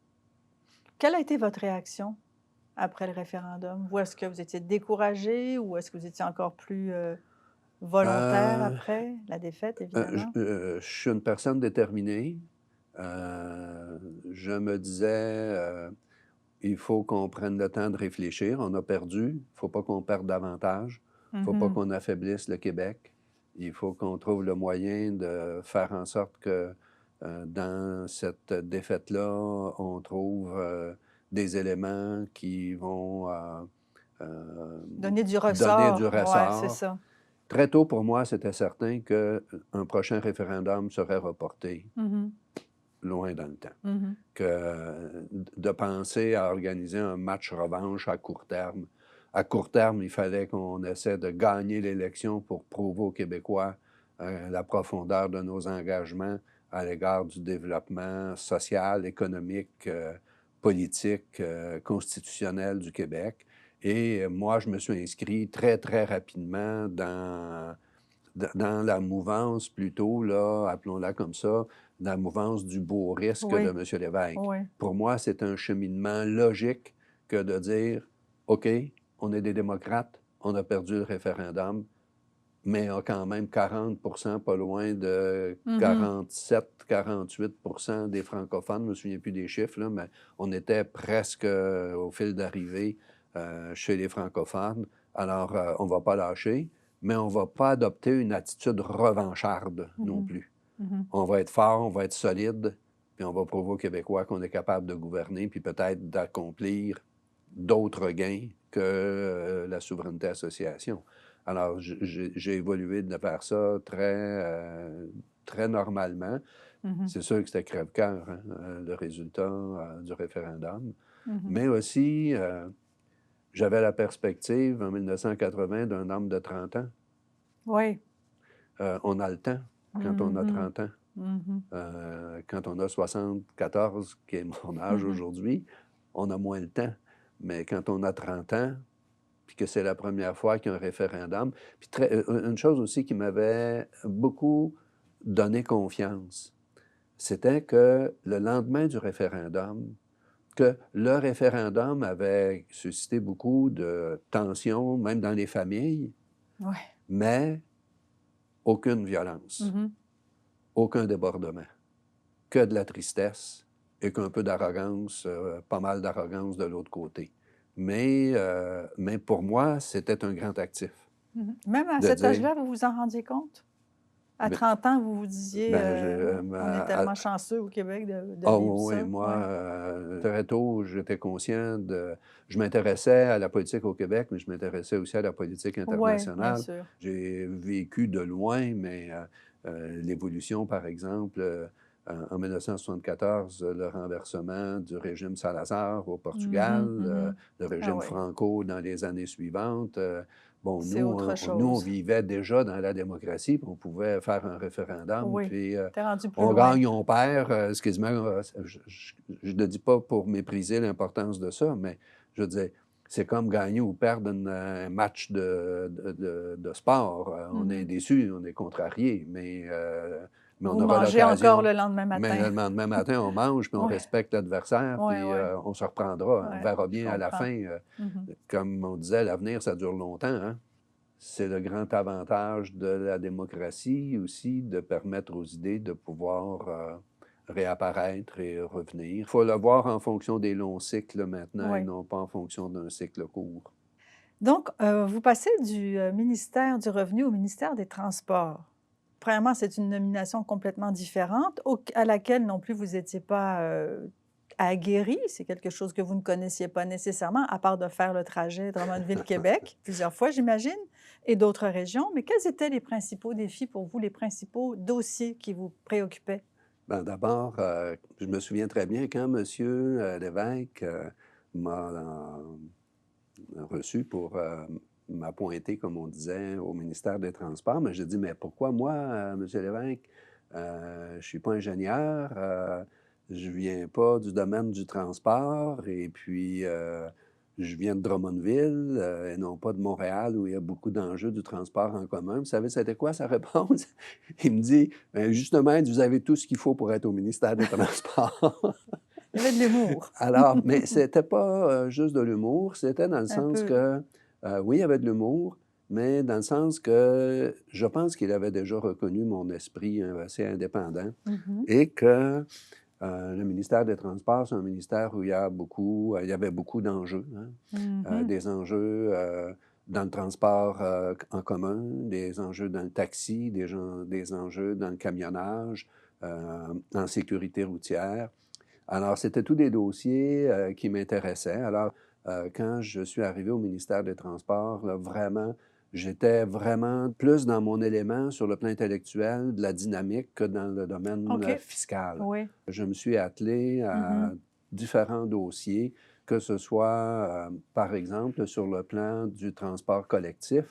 quelle a été votre réaction après le référendum? Ou est-ce que vous étiez découragé ou est-ce que vous étiez encore plus volontaire Euh, après la défaite, je évidemment? je suis une personne déterminée. Je me disais, il faut qu'on prenne le temps de réfléchir. On a perdu. Il ne faut pas qu'on perde davantage. Il ne faut pas Mhm. qu'on affaiblisse le Québec. Il faut qu'on trouve le moyen de faire en sorte que dans cette défaite-là, on trouve des éléments qui vont Donner du donner du ressort, ouais, c'est ressort. ça. Très tôt, pour moi, c'était certain qu'un prochain référendum serait reporté Mhm. loin dans le temps. Mhm. Que de penser à organiser un match revanche à court terme. À court terme, il fallait qu'on essaie de gagner l'élection pour prouver aux Québécois la profondeur de nos engagements à l'égard du développement social, économique, politique, constitutionnel du Québec. Et moi, je me suis inscrit très, très rapidement dans la mouvance plutôt, là, appelons-la comme ça, la mouvance du beau risque de Oui, M. Lévesque. oui. Pour moi, c'est un cheminement logique que de dire, OK, on est des démocrates, on a perdu le référendum, mais il y a quand même 40 pas loin de Mhm. 47-48 des francophones, je ne me souviens plus des chiffres, là, mais on était presque au fil d'arrivée chez les francophones. Alors, on ne va pas lâcher, mais on ne va pas adopter une attitude revancharde non Mhm. plus. Mhm. On va être fort, on va être solide, puis on va prouver aux Québécois qu'on est capable de gouverner, puis peut-être d'accomplir d'autres gains que la souveraineté association. Alors, j'ai évolué de faire ça très normalement. Mhm. C'est sûr que c'était crève-cœur, hein, le résultat du référendum. Mhm. Mais aussi, j'avais la perspective en 1980 d'un homme de 30 ans. Oui. On a le temps quand on a Mhm. 30 ans. Mhm. Quand on a 74, qui est mon âge Mhm. aujourd'hui, on a moins le temps. Mais quand on a 30 ans, puis que c'est la première fois qu'il y a un référendum, puis une chose aussi qui m'avait beaucoup donné confiance, c'était que le lendemain du référendum, que le référendum avait suscité beaucoup de tensions, même dans les familles, Ouais. mais aucune violence, Mhm. aucun débordement, que de la tristesse et qu'un peu d'arrogance, pas mal d'arrogance de l'autre côté. Mais pour moi, c'était un grand actif Mhm. Même à de cet dire, âge-là, vous vous en rendiez compte? À ben, 30 ans, vous vous disiez, on est tellement à chanceux au Québec de ah vivre oui, ça. moi, Ouais. très tôt, j'étais conscient je m'intéressais à la politique au Québec, mais je m'intéressais aussi à la politique Ouais, bien internationale. sûr. J'ai vécu de loin, mais l'évolution, par exemple, en 1974, le renversement du régime Salazar au Portugal, Mhm. Mhm. le Ah régime oui, Franco dans les années suivantes. Bon, c'est autre nous, on chose. vivait déjà dans la démocratie, puis on pouvait faire un référendum, Oui, puis t'es rendu plus on loin. gagne, on perd. Excuse-moi, je ne dis pas pour mépriser l'importance de ça, mais je veux dire, c'est comme gagner ou perdre un match de sport. On est Mhm. déçu, on est contrarié, mais on Vous aura mangez encore l'occasion. le lendemain Mais matin. le lendemain matin, on mange, puis on Oui, respecte l'adversaire, oui, puis oui. on se reprendra. On Ouais, verra je bien à la comprends. fin. Mhm. Comme on disait, l'avenir, ça dure longtemps, hein? C'est le grand avantage de la démocratie aussi, de permettre aux idées de pouvoir réapparaître et revenir. Il faut le voir en fonction des longs cycles maintenant et Oui. non pas en fonction d'un cycle court. Donc, vous passez du ministère du Revenu au ministère des Transports. Premièrement, c'est une nomination complètement différente, à laquelle non plus vous n'étiez pas aguerri. C'est quelque chose que vous ne connaissiez pas nécessairement, à part de faire le trajet Drummondville-Québec plusieurs fois, j'imagine, et d'autres régions. Mais quels étaient les principaux défis pour vous, les principaux dossiers qui vous préoccupaient? Ben, d'abord, je me souviens très bien quand M. Lévesque m'a reçu pour m'appointer, comme on disait, au ministère des Transports. Mais j'ai dit, mais pourquoi moi, M. Lévesque? Je ne suis pas ingénieur, je ne viens pas du domaine du transport, et puis je viens de Drummondville et non pas de Montréal, où il y a beaucoup d'enjeux du transport en commun. Vous savez, c'était quoi sa réponse? Il me dit, ben, justement, vous avez tout ce qu'il faut pour être au ministère des Transports. Il y avait de l'humour. Alors, mais c'était pas juste de l'humour, c'était dans le Un sens peu. que, oui, il y avait de l'humour, mais dans le sens que je pense qu'il avait déjà reconnu mon esprit assez indépendant Mhm. et que le ministère des Transports, c'est un ministère où il y avait beaucoup d'enjeux, hein. Mhm. Des enjeux dans le transport en commun, des enjeux dans le taxi, des enjeux dans le camionnage, en sécurité routière. Alors, c'était tous des dossiers qui m'intéressaient. Alors, quand je suis arrivé au ministère des Transports, là, vraiment, j'étais vraiment plus dans mon élément sur le plan intellectuel, de la dynamique, que dans le domaine OK. fiscal. Oui. Je me suis attelé à Mhm. différents dossiers, que ce soit, par exemple, sur le plan du transport collectif.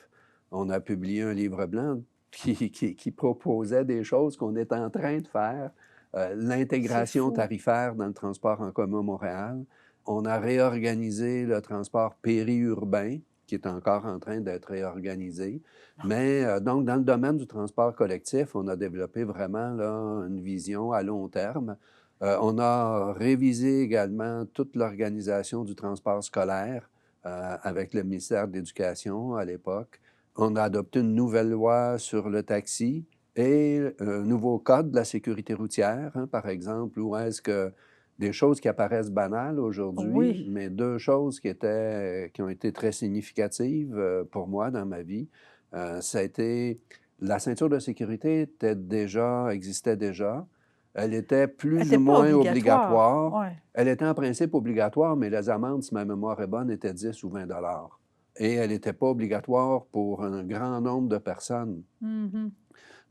On a publié un livre blanc qui proposait des choses qu'on est en train de faire. C'est L'intégration fou. tarifaire dans le transport en commun Montréal. On a réorganisé le transport périurbain, qui est encore en train d'être réorganisé. Mais donc, dans le domaine du transport collectif, on a développé vraiment là, une vision à long terme. On a révisé également toute l'organisation du transport scolaire avec le ministère de l'Éducation à l'époque. On a adopté une nouvelle loi sur le taxi et un nouveau code de la sécurité routière, hein, par exemple, où est-ce que des choses qui apparaissent banales aujourd'hui, Oui. mais deux choses qui ont été très significatives pour moi dans ma vie, ça a été la ceinture de sécurité existait déjà. Elle était Elle plus n'était ou pas moins obligatoire. obligatoire. Oui. Elle était en principe obligatoire, mais les amendes, si ma mémoire est bonne, étaient 10 ou 20 dollars. Et elle n'était pas obligatoire pour un grand nombre de personnes. Mhm.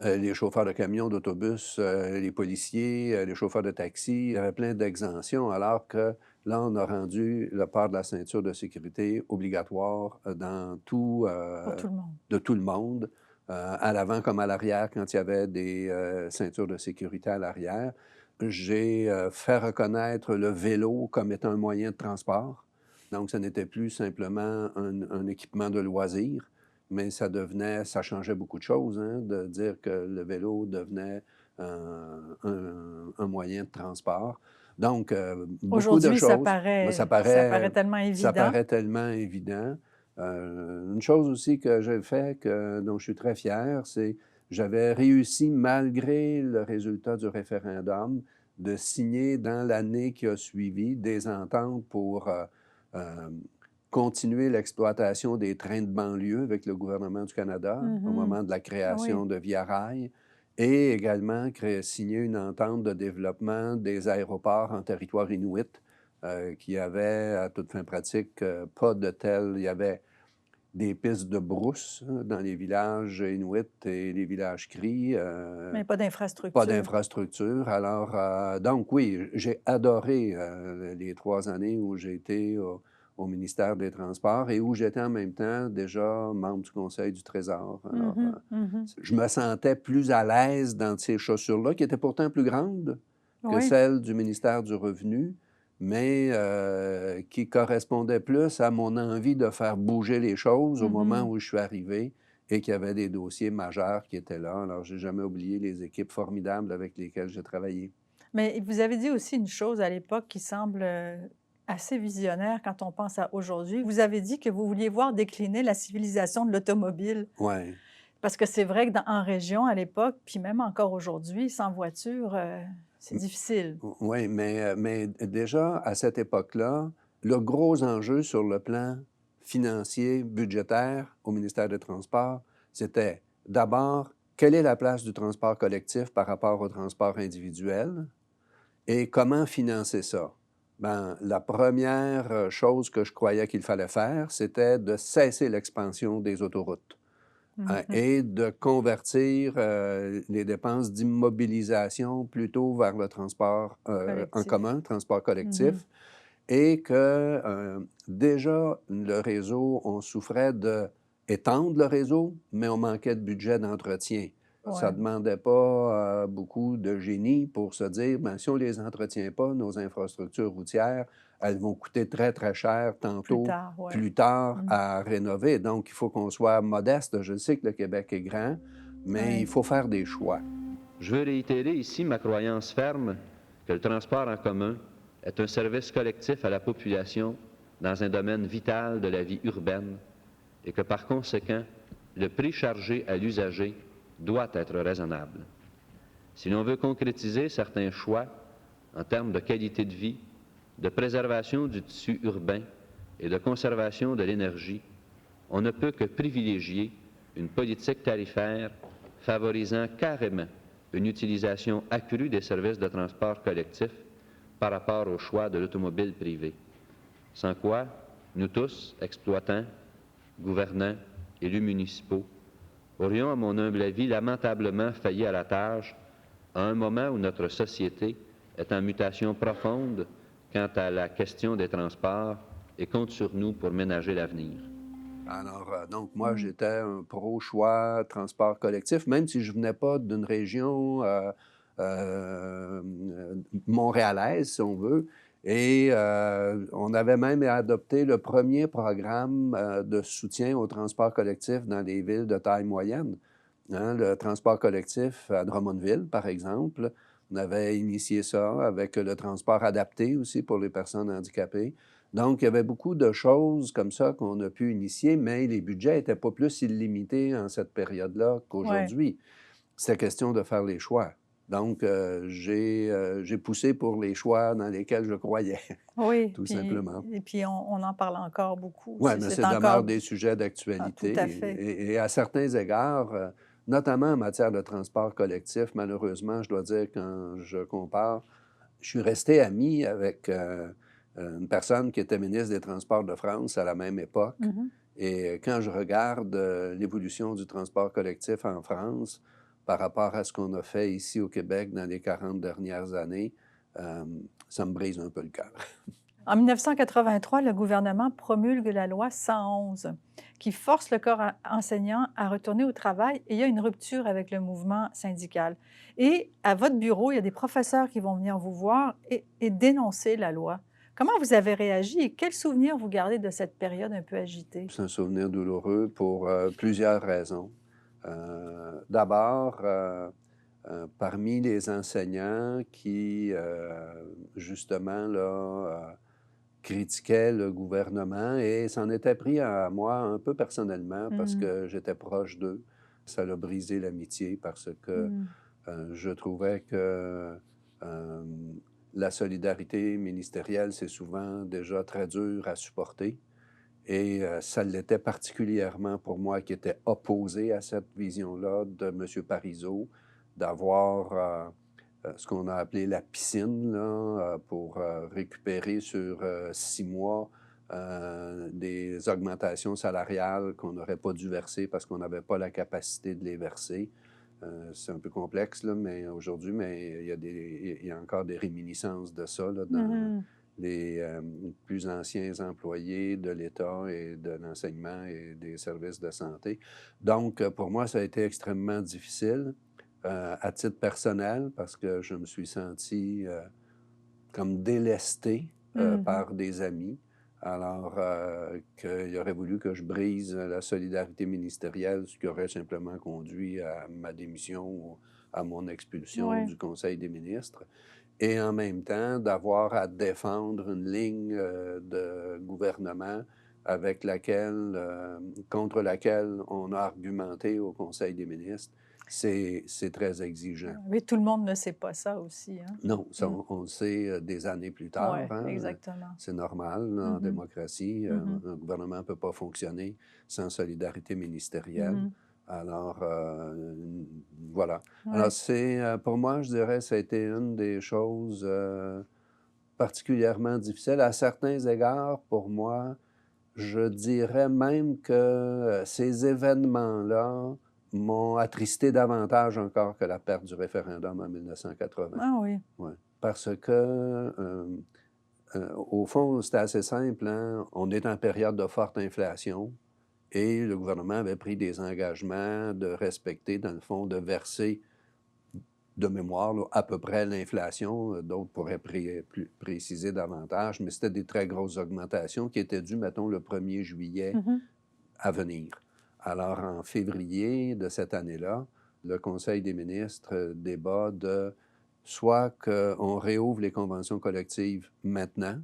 Les chauffeurs de camions, d'autobus, les policiers, les chauffeurs de taxi, il y avait plein d'exemptions, alors que là, on a rendu le port de la ceinture de sécurité obligatoire dans Pour tout le monde. de tout le monde, à l'avant comme à l'arrière, quand il y avait des ceintures de sécurité à l'arrière. J'ai fait reconnaître le vélo comme étant un moyen de transport. Donc, ce n'était plus simplement un équipement de loisir, mais ça changeait beaucoup de choses, hein, de dire que le vélo devenait un moyen de transport. Donc, beaucoup de Aujourd'hui, ça choses. Mais paraît, tellement ça évident. paraît tellement évident. Une chose aussi que j'ai fait, dont je suis très fier, c'est j'avais réussi, malgré le résultat du référendum, de signer dans l'année qui a suivi des ententes pour euh, continuer l'exploitation des trains de banlieue avec le gouvernement du Canada au Mhm. moment de la Ah création oui. de Via Rail et également signer une entente de développement des aéroports en territoire inuit qui avait, à toute fin pratique, pas de tel. Il y avait des pistes de brousse hein, dans les villages inuits et les villages cris. Mais pas Pas d'infrastructure. d'infrastructure. Alors, donc oui, j'ai adoré les 3 années où j'ai été au ministère des Transports et où j'étais en même temps déjà membre du Conseil du Trésor. Alors, Mhm. Mhm. je me sentais plus à l'aise dans ces chaussures-là, qui étaient pourtant plus grandes que Oui. celles du ministère du Revenu, mais qui correspondaient plus à mon envie de faire bouger les choses au moment Mhm. où je suis arrivé et qu'il y avait des dossiers majeurs qui étaient là. Alors, j'ai jamais oublié les équipes formidables avec lesquelles j'ai travaillé. Mais vous avez dit aussi une chose à l'époque qui semble assez visionnaire quand on pense à aujourd'hui. Vous avez dit que vous vouliez voir décliner la civilisation de l'automobile. Oui, Parce que c'est vrai que en région, à l'époque, puis même encore aujourd'hui, sans voiture, c'est difficile. oui, mais déjà à cette époque-là, le gros enjeu sur le plan financier, budgétaire au ministère des Transports, c'était d'abord, quelle est la place du transport collectif par rapport au transport individuel et comment financer ça? Ben, la première chose que je croyais qu'il fallait faire, c'était de cesser l'expansion des autoroutes. Et de convertir les dépenses d'immobilisation plutôt vers le transport en Collectif. commun, transport collectif, et que déjà le réseau, on souffrait d'étendre le réseau, mais on manquait de budget d'entretien. Ça Ouais. ne demandait pas beaucoup de génie pour se dire, ben, si on ne les entretient pas, nos infrastructures routières, elles vont coûter très, très cher Plus tantôt, tard, ouais. plus tard à rénover. Donc, il faut qu'on soit modeste. Je sais que le Québec est grand, mais il faut faire des choix. Je veux réitérer ici ma croyance ferme que le transport en commun est un service collectif à la population dans un domaine vital de la vie urbaine et que par conséquent, le prix chargé à l'usager doit être raisonnable. Si l'on veut concrétiser certains choix en termes de qualité de vie, de préservation du tissu urbain et de conservation de l'énergie, on ne peut que privilégier une politique tarifaire favorisant carrément une utilisation accrue des services de transport collectif par rapport au choix de l'automobile privée. Sans quoi, nous tous, exploitants, gouvernants, élus municipaux, aurions, à mon humble avis, lamentablement failli à la tâche à un moment où notre société est en mutation profonde quant à la question des transports et compte sur nous pour ménager l'avenir. Alors, donc, moi, j'étais un pro-choix transport collectif, même si je ne venais pas d'une région montréalaise, si on veut. Et on avait même adopté le premier programme de soutien au transport collectif dans les villes de taille moyenne. Hein, le transport collectif à Drummondville, par exemple. On avait initié ça avec le transport adapté aussi pour les personnes handicapées. Donc, il y avait beaucoup de choses comme ça qu'on a pu initier, mais les budgets n'étaient pas plus illimités en cette période-là qu'aujourd'hui. C'était question de faire les choix. Donc, j'ai poussé pour les choix dans lesquels je croyais, Oui, tout simplement. et puis on en parle encore beaucoup. Oui, mais c'est demeure encore... des sujets Ah, d'actualité. tout à fait. Et à certains égards, notamment en matière de transport collectif, malheureusement, je dois dire, quand je compare, je suis resté ami avec une personne qui était ministre des Transports de France à la même époque. Et quand je regarde l'évolution du transport collectif en France par rapport à ce qu'on a fait ici au Québec dans les 40 dernières années, ça me brise un peu le cœur. En 1983, le gouvernement promulgue la loi 111 qui force le corps enseignant à retourner au travail et il y a une rupture avec le mouvement syndical. Et à votre bureau, il y a des professeurs qui vont venir vous voir et dénoncer la loi. Comment vous avez réagi et quels souvenirs vous gardez de cette période un peu agitée? C'est un souvenir douloureux pour plusieurs raisons. D'abord, parmi les enseignants qui, justement, là, critiquaient le gouvernement et s'en était pris à moi un peu personnellement parce que j'étais proche d'eux. Ça a brisé l'amitié parce que je trouvais que la solidarité ministérielle, c'est souvent déjà très dur à supporter. Et ça l'était particulièrement pour moi qui était opposé à cette vision-là de M. Parizeau, d'avoir ce qu'on a appelé la piscine là, pour récupérer sur 6 mois des augmentations salariales qu'on n'aurait pas dû verser parce qu'on n'avait pas la capacité de les verser. C'est un peu complexe, là, mais aujourd'hui, mais il y a encore des réminiscences de ça là, dans les plus anciens employés de l'État et de l'enseignement et des services de santé. Donc, pour moi, ça a été extrêmement difficile à titre personnel parce que je me suis senti comme délesté par des amis. Alors qu'il aurait voulu que je brise la solidarité ministérielle, ce qui aurait simplement conduit à ma démission ou à mon expulsion du Conseil des ministres. Et en même temps, d'avoir à défendre une ligne de gouvernement avec laquelle, contre laquelle on a argumenté au Conseil des ministres, c'est très exigeant. Mais tout le monde ne sait pas ça aussi. Hein? Non, ça, on le sait des années plus tard. Oui, Hein? exactement. C'est normal là, en démocratie. Un gouvernement ne peut pas fonctionner sans solidarité ministérielle. Alors, voilà. Ouais. Alors, c'est, pour moi, je dirais, ça a été une des choses particulièrement difficile. À certains égards, pour moi, je dirais même que ces événements-là m'ont attristé davantage encore que la perte du référendum en 1980. Ah oui. Ouais. Parce que, au fond, c'était assez simple, hein? On est en période de forte inflation et le gouvernement avait pris des engagements de respecter, dans le fond, de verser de mémoire là, à peu près l'inflation. D'autres pourraient préciser davantage, mais c'était des très grosses augmentations qui étaient dues, mettons, le 1er juillet à venir. Alors, en février de cette année-là, le Conseil des ministres débat de soit qu'on réouvre les conventions collectives maintenant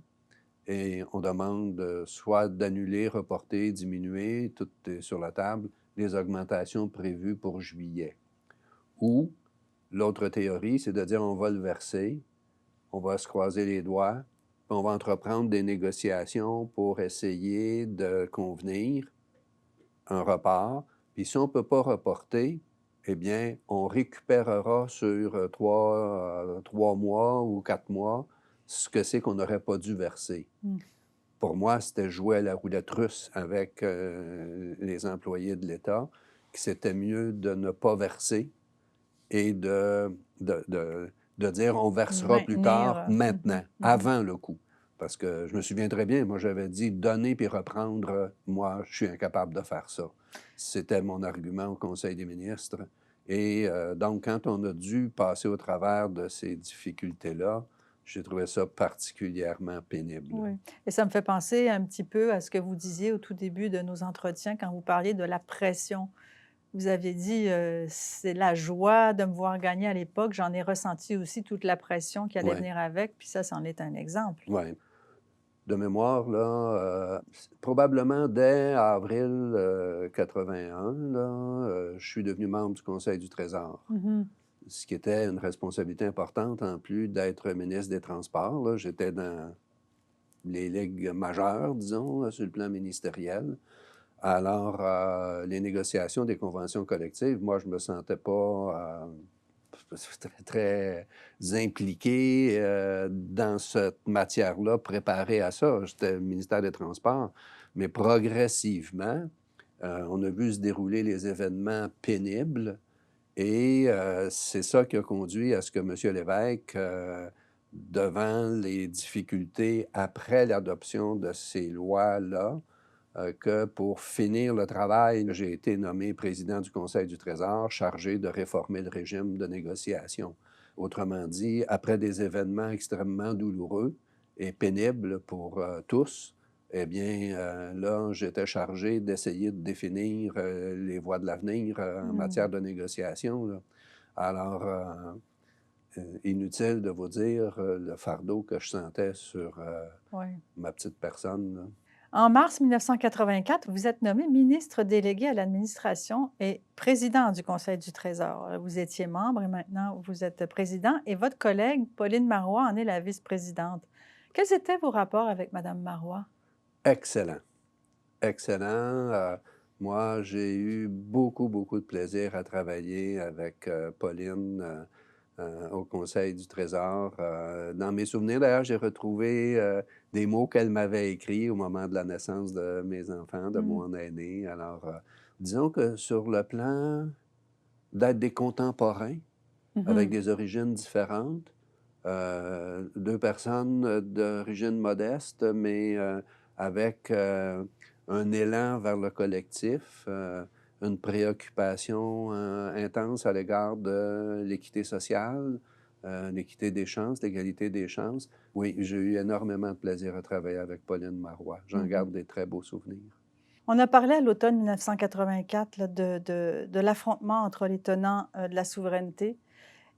et on demande soit d'annuler, reporter, diminuer, tout est sur la table, les augmentations prévues pour juillet. Ou l'autre théorie, c'est de dire on va le verser, on va se croiser les doigts, puis on va entreprendre des négociations pour essayer de convenir un report. Puis si on ne peut pas reporter, eh bien, on récupérera sur 3 mois ou 4 mois ce que c'est qu'on n'aurait pas dû verser. Pour moi, c'était jouer à la roulette russe avec les employés de l'État, que c'était mieux de ne pas verser et de dire on versera plus tard, maintenant, avant le coup. Parce que je me souviens très bien, moi j'avais dit donner puis reprendre, moi je suis incapable de faire ça. C'était mon argument au Conseil des ministres. Et donc quand on a dû passer au travers de ces difficultés-là, j'ai trouvé ça particulièrement pénible. Oui. Et ça me fait penser un petit peu à ce que vous disiez au tout début de nos entretiens quand vous parliez de la pression. Vous aviez dit, c'est la joie de me voir gagner à l'époque. J'en ai ressenti aussi toute la pression qui allait venir avec, puis ça, c'en est un exemple. Oui. De mémoire, là, probablement dès avril 81, là, je suis devenu membre du Conseil du Trésor. Ce qui était une responsabilité importante en plus d'être ministre des Transports. Là. J'étais dans les ligues majeures, disons, sur le plan ministériel. Alors, les négociations des conventions collectives, moi, je ne me sentais pas très impliqué dans cette matière-là, préparé à ça. J'étais au ministère des Transports. Mais progressivement, on a vu se dérouler les événements pénibles et c'est ça qui a conduit à ce que M. Lévesque, devant les difficultés après l'adoption de ces lois-là, que pour finir le travail, j'ai été nommé président du Conseil du Trésor chargé de réformer le régime de négociation. Autrement dit, après des événements extrêmement douloureux et pénibles pour tous, eh bien, là, j'étais chargé d'essayer de définir les voies de l'avenir en matière de négociation. Là. Alors, inutile de vous dire le fardeau que je sentais sur ma petite personne. Là. En mars 1984, vous êtes nommé ministre délégué à l'administration et président du Conseil du Trésor. Vous étiez membre et maintenant vous êtes président et votre collègue Pauline Marois en est la vice-présidente. Quels étaient vos rapports avec Mme Marois? Excellent. Excellent. Moi, j'ai eu beaucoup de plaisir à travailler avec Pauline au Conseil du Trésor. Dans mes souvenirs, d'ailleurs, j'ai retrouvé des mots qu'elle m'avait écrits au moment de la naissance de mes enfants, de mon aîné. Alors, disons que sur le plan d'être des contemporains avec des origines différentes, deux personnes d'origine modeste, mais avec un élan vers le collectif, une préoccupation intense à l'égard de l'équité sociale, l'équité des chances, l'égalité des chances. Oui, j'ai eu énormément de plaisir à travailler avec Pauline Marois. J'en garde des très beaux souvenirs. On a parlé à l'automne 1984 là, de l'affrontement entre les tenants de la souveraineté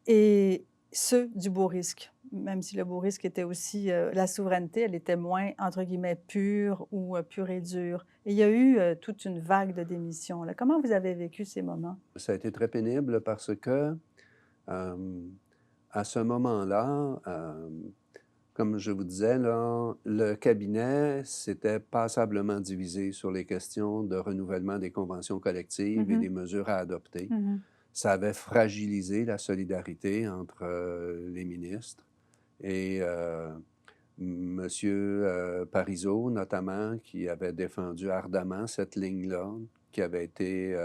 et ceux du beau risque. Même si le beau risque était aussi la souveraineté, elle était moins, entre guillemets, pure ou pure et dure. Et il y a eu toute une vague de démissions. Là. Comment vous avez vécu ces moments? Ça a été très pénible parce que, à ce moment-là, comme je vous disais, là, le cabinet s'était passablement divisé sur les questions de renouvellement des conventions collectives et des mesures à adopter. Ça avait fragilisé la solidarité entre les ministres. Et Monsieur Parizeau, notamment, qui avait défendu ardemment cette ligne-là, qui avait été,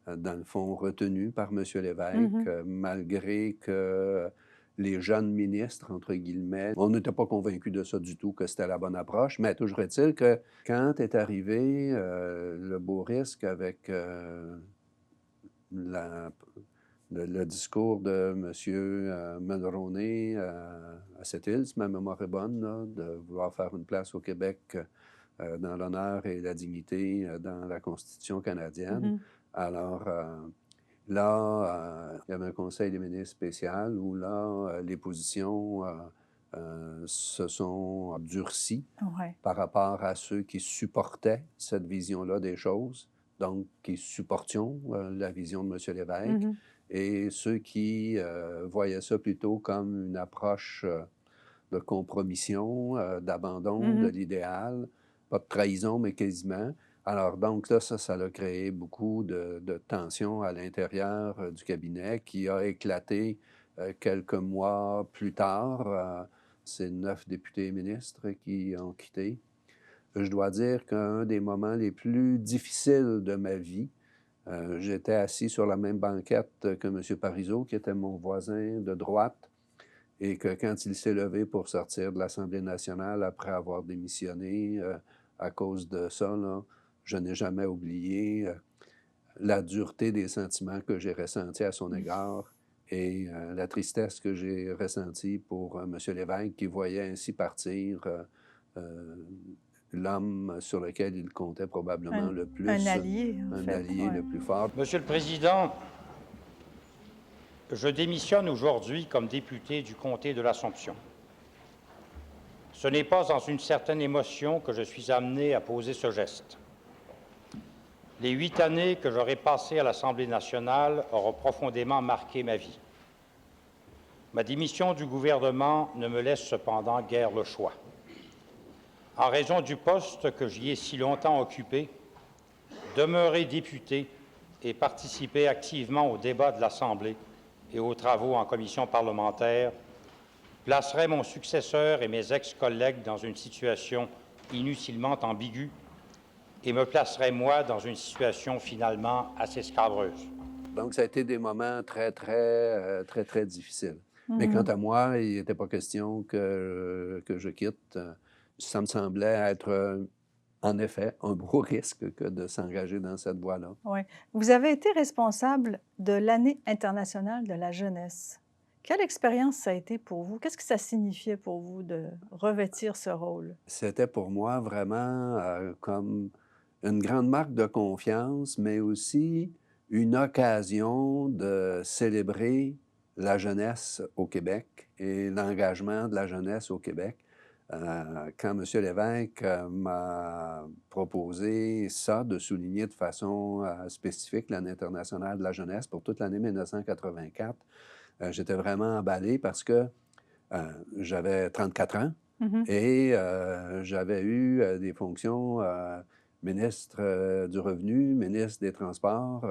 dans le fond, retenue par M. Lévesque, malgré que les jeunes ministres, entre guillemets, on n'était pas convaincus de ça du tout, que c'était la bonne approche, mais toujours est-il que quand est arrivé le beau risque avec le discours de M. Mulroney à cette île, si ma mémoire est bonne, là, de vouloir faire une place au Québec dans l'honneur et la dignité dans la Constitution canadienne. Alors, là, il y avait un conseil des ministres spécial où là, les positions se sont durcies par rapport à ceux qui supportaient cette vision-là des choses, donc qui supportions la vision de M. Lévesque, et ceux qui voyaient ça plutôt comme une approche de compromission, d'abandon de l'idéal, pas de trahison, mais quasiment. Alors, donc, là, ça a créé beaucoup de tensions à l'intérieur du cabinet qui a éclaté quelques mois plus tard. C'est 9 députés et ministres qui ont quitté. Je dois dire qu'un des moments les plus difficiles de ma vie, j'étais assis sur la même banquette que M. Parizeau, qui était mon voisin de droite, et que quand il s'est levé pour sortir de l'Assemblée nationale après avoir démissionné à cause de ça, là, je n'ai jamais oublié la dureté des sentiments que j'ai ressentis à son égard et la tristesse que j'ai ressentie pour M. Lévesque, qui voyait ainsi partir l'homme sur lequel il comptait probablement le plus. Un allié, en un fait. allié le plus fort. Monsieur le Président, je démissionne aujourd'hui comme député du comté de l'Assomption. Ce n'est pas dans une certaine émotion que je suis amené à poser ce geste. Les 8 années que j'aurai passées à l'Assemblée nationale auront profondément marqué ma vie. Ma démission du gouvernement ne me laisse cependant guère le choix. En raison du poste que j'y ai si longtemps occupé, demeurer député et participer activement aux débats de l'Assemblée et aux travaux en commission parlementaire placerait mon successeur et mes ex-collègues dans une situation inutilement ambiguë et me placerait, moi, dans une situation finalement assez scabreuse. Donc, ça a été des moments très difficiles. Mais quant à moi, il n'était pas question que je quitte. Ça me semblait être, en effet, un gros risque que de s'engager dans cette voie-là. Oui. Vous avez été responsable de l'Année internationale de la jeunesse. Quelle expérience ça a été pour vous? Qu'est-ce que ça signifiait pour vous de revêtir ce rôle? C'était pour moi vraiment comme une grande marque de confiance, mais aussi une occasion de célébrer la jeunesse au Québec et l'engagement de la jeunesse au Québec. Quand M. Lévesque m'a proposé ça, de souligner de façon spécifique l'Année internationale de la jeunesse pour toute l'année 1984, j'étais vraiment emballé parce que j'avais 34 ans et j'avais eu des fonctions ministre du Revenu, ministre des Transports.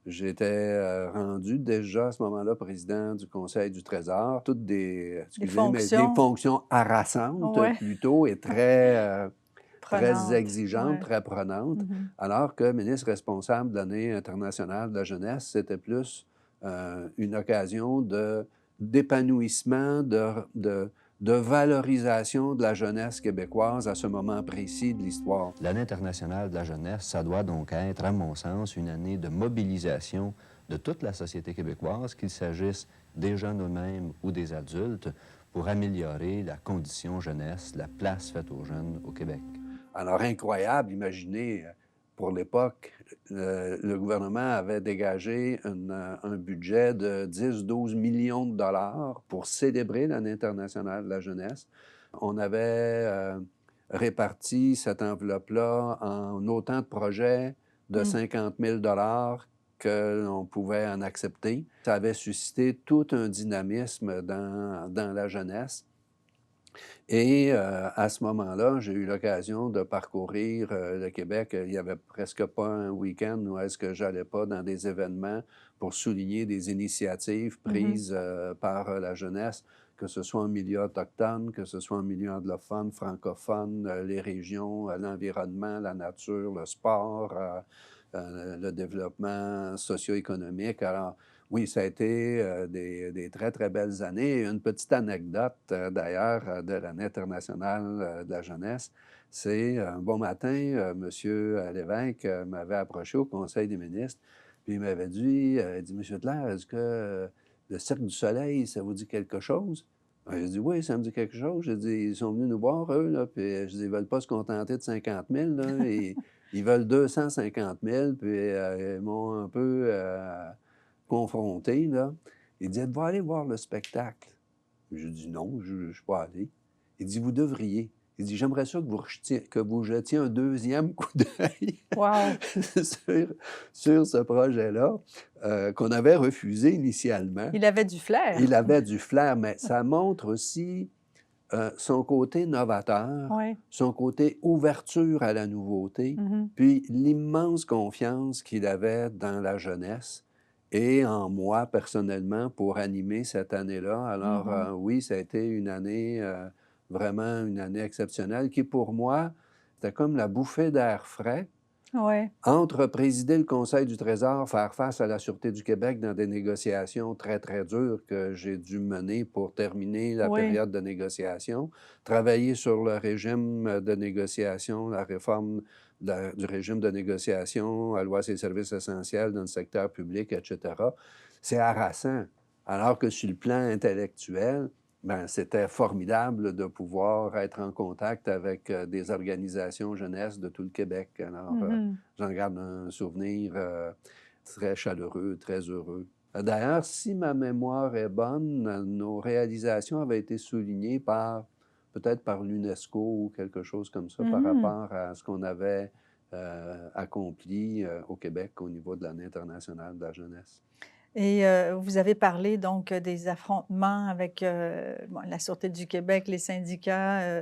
J'étais rendu déjà à ce moment-là président du Conseil du Trésor. Toutes des fonctions harassantes plutôt et très exigeantes, très prenantes. Alors que ministre responsable de l'Année internationale de la jeunesse, c'était plus une occasion d'épanouissement, de valorisation de la jeunesse québécoise à ce moment précis de l'histoire. L'Année internationale de la jeunesse, ça doit donc être, à mon sens, une année de mobilisation de toute la société québécoise, qu'il s'agisse des jeunes eux-mêmes ou des adultes, pour améliorer la condition jeunesse, la place faite aux jeunes au Québec. Alors, incroyable, imaginez, pour l'époque, le gouvernement avait dégagé un budget de 10-12 millions de dollars pour célébrer l'Année internationale de la jeunesse. On avait réparti cette enveloppe-là en autant de projets de 50 000 dollars que l'on pouvait en accepter. Ça avait suscité tout un dynamisme dans la jeunesse. Et à ce moment-là, j'ai eu l'occasion de parcourir le Québec. Il n'y avait presque pas un week-end où est-ce que j'allais pas dans des événements pour souligner des initiatives prises par la jeunesse. que ce soit en milieu autochtone, que ce soit en milieu anglophone, francophone, les régions, l'environnement, la nature, le sport, le développement socio-économique. Alors, oui, ça a été des très, très belles années. Une petite anecdote, d'ailleurs, de l'année internationale de la jeunesse, c'est un bon matin, M. Lévesque m'avait approché au Conseil des ministres, puis il m'avait dit, il dit, M. Tlair, est-ce que le Cirque du Soleil, ça vous dit quelque chose? J'ai dit, oui, ça me dit quelque chose. J'ai dit, ils sont venus nous voir, eux, là, puis je dis, ils ne veulent pas se contenter de 50 000, là, et ils veulent 250 000, puis ils m'ont un peu confronté, là. Il dit, êtes-vous allé voir le spectacle? J'ai dit, non, je ne suis pas allé. Il dit, vous devriez. Il dit, j'aimerais ça que vous jetiez un deuxième coup d'œil Wow! sur ce projet-là, qu'on avait refusé initialement. Il avait du flair. Il avait du flair, mais ça montre aussi son côté novateur, Oui. son côté ouverture à la nouveauté, puis l'immense confiance qu'il avait dans la jeunesse et en moi, personnellement, pour animer cette année-là. Alors, oui, ça a été une année, vraiment une année exceptionnelle, qui, pour moi, c'était comme la bouffée d'air frais. Oui. Entre présider le Conseil du Trésor, faire face à la Sûreté du Québec dans des négociations très, très dures que j'ai dû mener pour terminer la période de négociation, travailler sur le régime de négociation, la réforme du régime de négociation, la loi sur les services essentiels dans le secteur public, etc. C'est harassant. Alors que sur le plan intellectuel, ben, c'était formidable de pouvoir être en contact avec des organisations jeunesse de tout le Québec. Alors, j'en garde un souvenir très chaleureux, très heureux. D'ailleurs, si ma mémoire est bonne, nos réalisations avaient été soulignées peut-être par l'UNESCO ou quelque chose comme ça, par rapport à ce qu'on avait accompli au Québec au niveau de l'année internationale de la jeunesse. Et vous avez parlé donc des affrontements avec la Sûreté du Québec, les syndicats.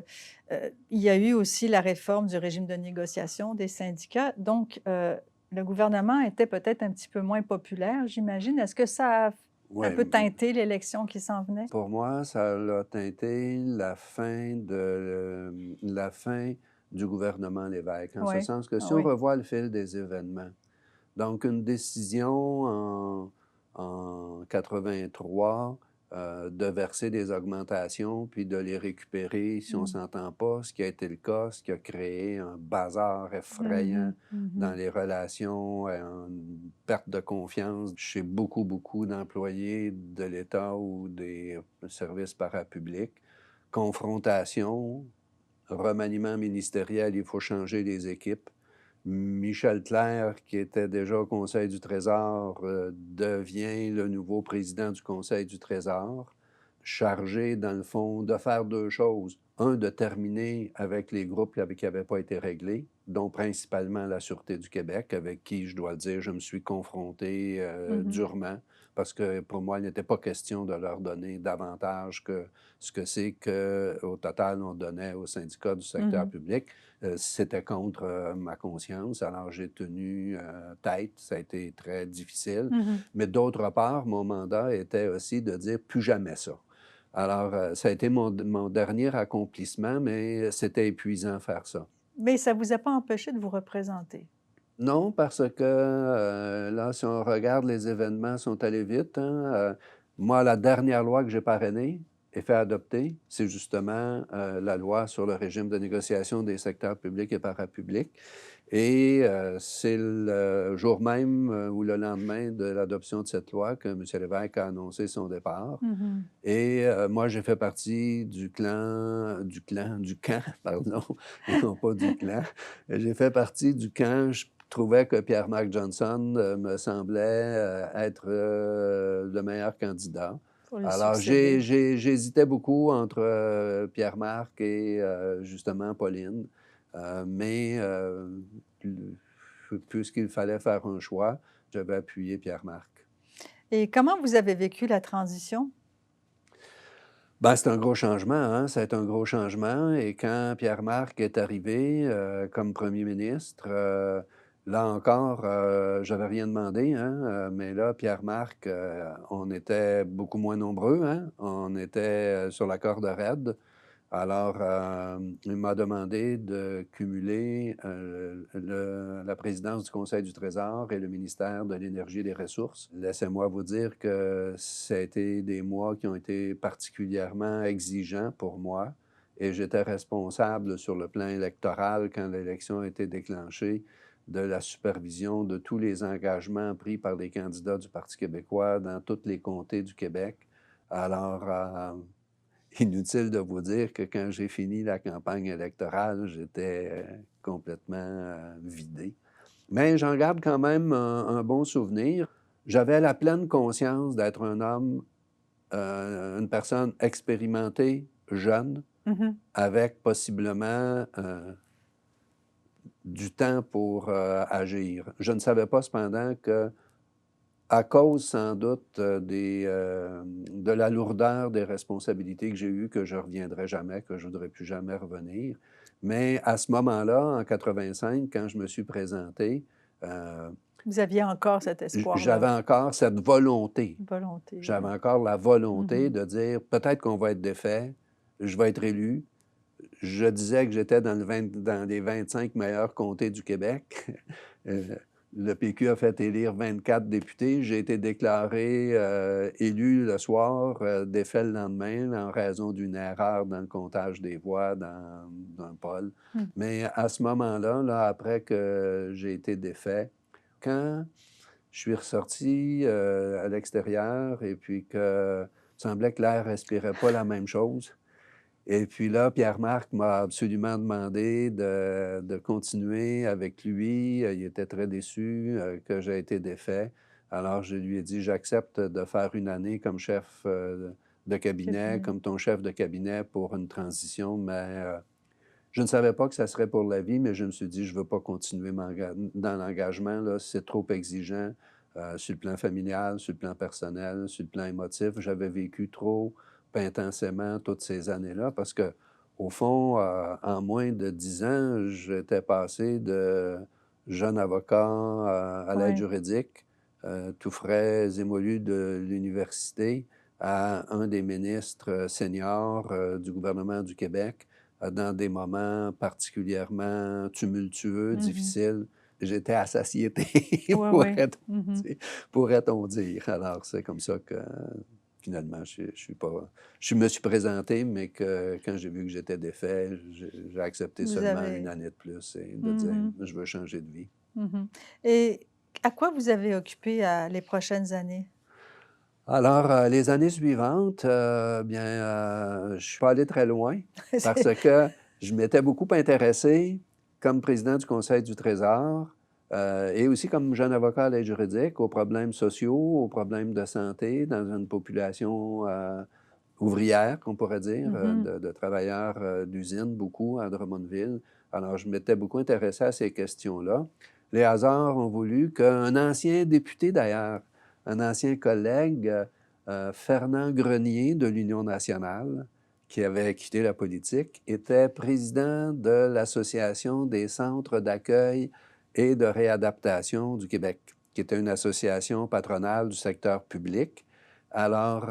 Il y a eu aussi la réforme du régime de négociation des syndicats. Donc, le gouvernement était peut-être un petit peu moins populaire, j'imagine. Est-ce que ça a un peu teinté l'élection qui s'en venait? Pour moi, ça a teinté la fin du gouvernement Lévesque, en ce sens que si on revoit le fil des événements, donc une décision en 83 de verser des augmentations puis de les récupérer si on ne s'entend pas, ce qui a été le cas, ce qui a créé un bazar effrayant dans les relations, une perte de confiance chez beaucoup, beaucoup d'employés de l'État ou des services parapublics, confrontation, remaniement ministériel, il faut changer les équipes. Michel Tlair, qui était déjà au Conseil du Trésor, devient le nouveau président du Conseil du Trésor, chargé, dans le fond, de faire deux choses. Un, de terminer avec les groupes qui n'avaient pas été réglés, dont principalement la Sûreté du Québec, avec qui, je dois le dire, je me suis confronté durement, parce que pour moi, il n'était pas question de leur donner davantage que ce que c'est qu'au total, on donnait aux syndicats du secteur public. C'était contre ma conscience, alors j'ai tenu tête, ça a été très difficile. Mais d'autre part, mon mandat était aussi de dire plus jamais ça. Alors, ça a été mon dernier accomplissement, mais c'était épuisant faire ça. Mais ça ne vous a pas empêché de vous représenter? Non, parce que là, si on regarde, les événements sont allés vite. Moi, la dernière loi que j'ai parrainée et fait adopter, c'est justement la loi sur le régime de négociation des secteurs publics et parapublics. Et c'est le jour même ou le lendemain de l'adoption de cette loi que M. Lévesque a annoncé son départ. Et moi, j'ai fait partie du camp, pardon, non pas du clan. J'ai fait partie du camp. Je trouvais que Pierre-Marc Johnson me semblait être le meilleur candidat. Alors, j'hésitais beaucoup entre Pierre-Marc et justement Pauline. Mais puisqu'il fallait faire un choix, j'avais appuyé Pierre-Marc. Et comment vous avez vécu la transition? Ben, c'est un gros changement, hein? C'est un gros changement. Et quand Pierre-Marc est arrivé comme premier ministre, Là encore, j'avais rien demandé, hein, mais là, Pierre-Marc, on était beaucoup moins nombreux, hein, on était sur la corde raide. Alors, il m'a demandé de cumuler la présidence du Conseil du Trésor et le ministère de l'Énergie et des Ressources. Laissez-moi vous dire que ça a été des mois qui ont été particulièrement exigeants pour moi et j'étais responsable sur le plan électoral quand l'élection a été déclenchée de la supervision de tous les engagements pris par les candidats du Parti québécois dans tous les comtés du Québec. Alors, inutile de vous dire que quand j'ai fini la campagne électorale, j'étais complètement vidé. Mais j'en garde quand même un bon souvenir. J'avais la pleine conscience d'être un homme, une personne expérimentée, jeune, avec possiblement du temps pour agir. Je ne savais pas cependant que, à cause sans doute de la lourdeur des responsabilités que j'ai eues, que je ne reviendrai jamais, que je ne voudrais plus jamais revenir. Mais à ce moment-là, en 85, quand je me suis présenté, Vous aviez encore cet espoir-là. j'avais encore cette volonté. Volonté. J'avais encore la volonté de dire peut-être qu'on va être défait, je vais être élu. Je disais que j'étais dans les 25 meilleurs comtés du Québec. Le PQ a fait élire 24 députés. J'ai été déclaré élu le soir, défait le lendemain en raison d'une erreur dans le comptage des voix dans un poll. Mais à ce moment-là, là, après que j'ai été défait, quand je suis ressorti à l'extérieur et puis que il semblait que l'air ne respirait pas la même chose, et puis là, Pierre-Marc m'a absolument demandé de continuer avec lui. Il était très déçu que j'ai été défait. Alors, je lui ai dit, j'accepte de faire une année comme chef de cabinet, comme ton chef de cabinet pour une transition, mais je ne savais pas que ça serait pour la vie, mais je me suis dit, je ne veux pas continuer dans l'engagement, là, c'est trop exigeant sur le plan familial, sur le plan personnel, sur le plan émotif. J'avais vécu trop intensément toutes ces années-là parce que, au fond, en moins de 10 ans, j'étais passé de jeune avocat à l'aide juridique, tout frais émolu de l'université, à un des ministres seniors du gouvernement du Québec dans des moments particulièrement tumultueux, difficiles. J'étais à satiété, pourrait-on dire. Alors, c'est comme ça que finalement, je me suis présenté, mais que quand j'ai vu que j'étais défait, j'ai accepté seulement une année de plus et de dire, je veux changer de vie. Et à quoi vous avez occupé les prochaines années? Alors, les années suivantes, je ne suis pas allé très loin parce que je m'étais beaucoup intéressé comme président du Conseil du Trésor et aussi comme jeune avocat à l'aide juridique aux problèmes sociaux, aux problèmes de santé dans une population ouvrière, qu'on pourrait dire, de travailleurs d'usine, beaucoup à Drummondville. Alors, je m'étais beaucoup intéressé à ces questions-là. Les hasards ont voulu qu'un ancien député, d'ailleurs, un ancien collègue, Fernand Grenier de l'Union nationale, qui avait quitté la politique, était président de l'Association des centres d'accueil et de réadaptation du Québec, qui était une association patronale du secteur public. Alors,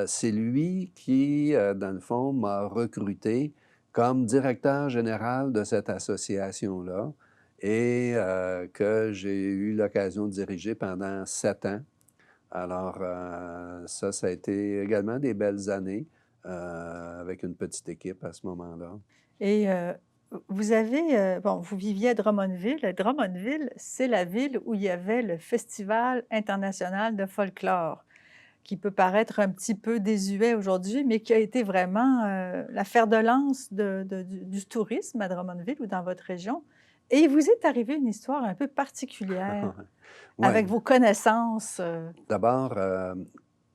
c'est lui qui, dans le fond, m'a recruté comme directeur général de cette association-là et que j'ai eu l'occasion de diriger pendant 7 ans. Alors, ça a été également des belles années avec une petite équipe à ce moment-là. Et vous avez, vous viviez à Drummondville. Drummondville, c'est la ville où il y avait le Festival international de folklore, qui peut paraître un petit peu désuet aujourd'hui, mais qui a été vraiment la fer de lance du tourisme à Drummondville ou dans votre région. Et il vous est arrivé une histoire un peu particulière avec vos connaissances. D'abord,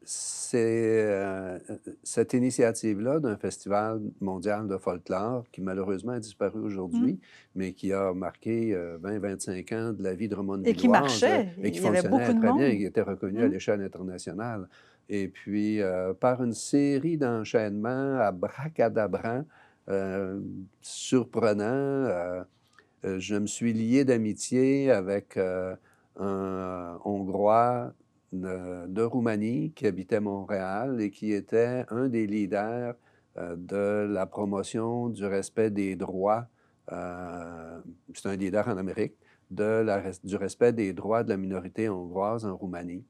c'est cette initiative-là d'un festival mondial de folklore qui malheureusement a disparu aujourd'hui, mais qui a marqué 20-25 ans de la vie de Drummondvilloise. Et qui marchait. Et qui il y avait beaucoup de très monde. bien, et qui était reconnu à l'échelle internationale. Et puis, par une série d'enchaînements abracadabrants, surprenants, je me suis lié d'amitié avec un Hongrois de Roumanie qui habitait Montréal et qui était un des leaders de la promotion du respect des droits, c'est un leader en Amérique, du respect des droits de la minorité hongroise en Roumanie.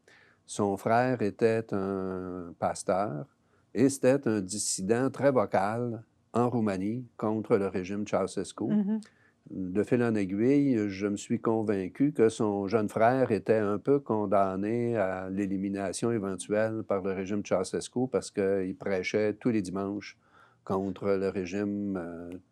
Son frère était un pasteur et c'était un dissident très vocal en Roumanie contre le régime Ceausescu. De fil en aiguille, je me suis convaincu que son jeune frère était un peu condamné à l'élimination éventuelle par le régime Ceausescu parce qu'il prêchait tous les dimanches contre le régime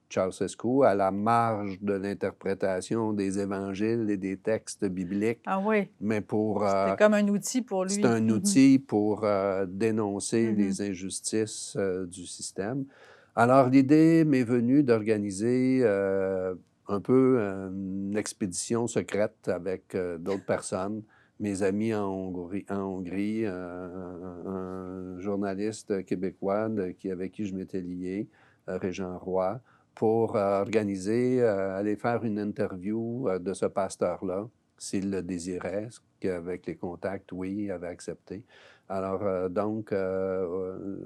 Ceausescu à la marge de l'interprétation des évangiles et des textes bibliques. Ah oui. Mais pour... C'était comme un outil pour lui. C'est un outil pour dénoncer les injustices du système. Alors, l'idée m'est venue d'organiser un peu une expédition secrète avec d'autres personnes, mes amis en Hongrie, un journaliste québécois avec qui je m'étais lié, Régent Roy, pour aller faire une interview de ce pasteur-là, s'il le désirait, ce qu'avec les contacts, oui, il avait accepté. Alors,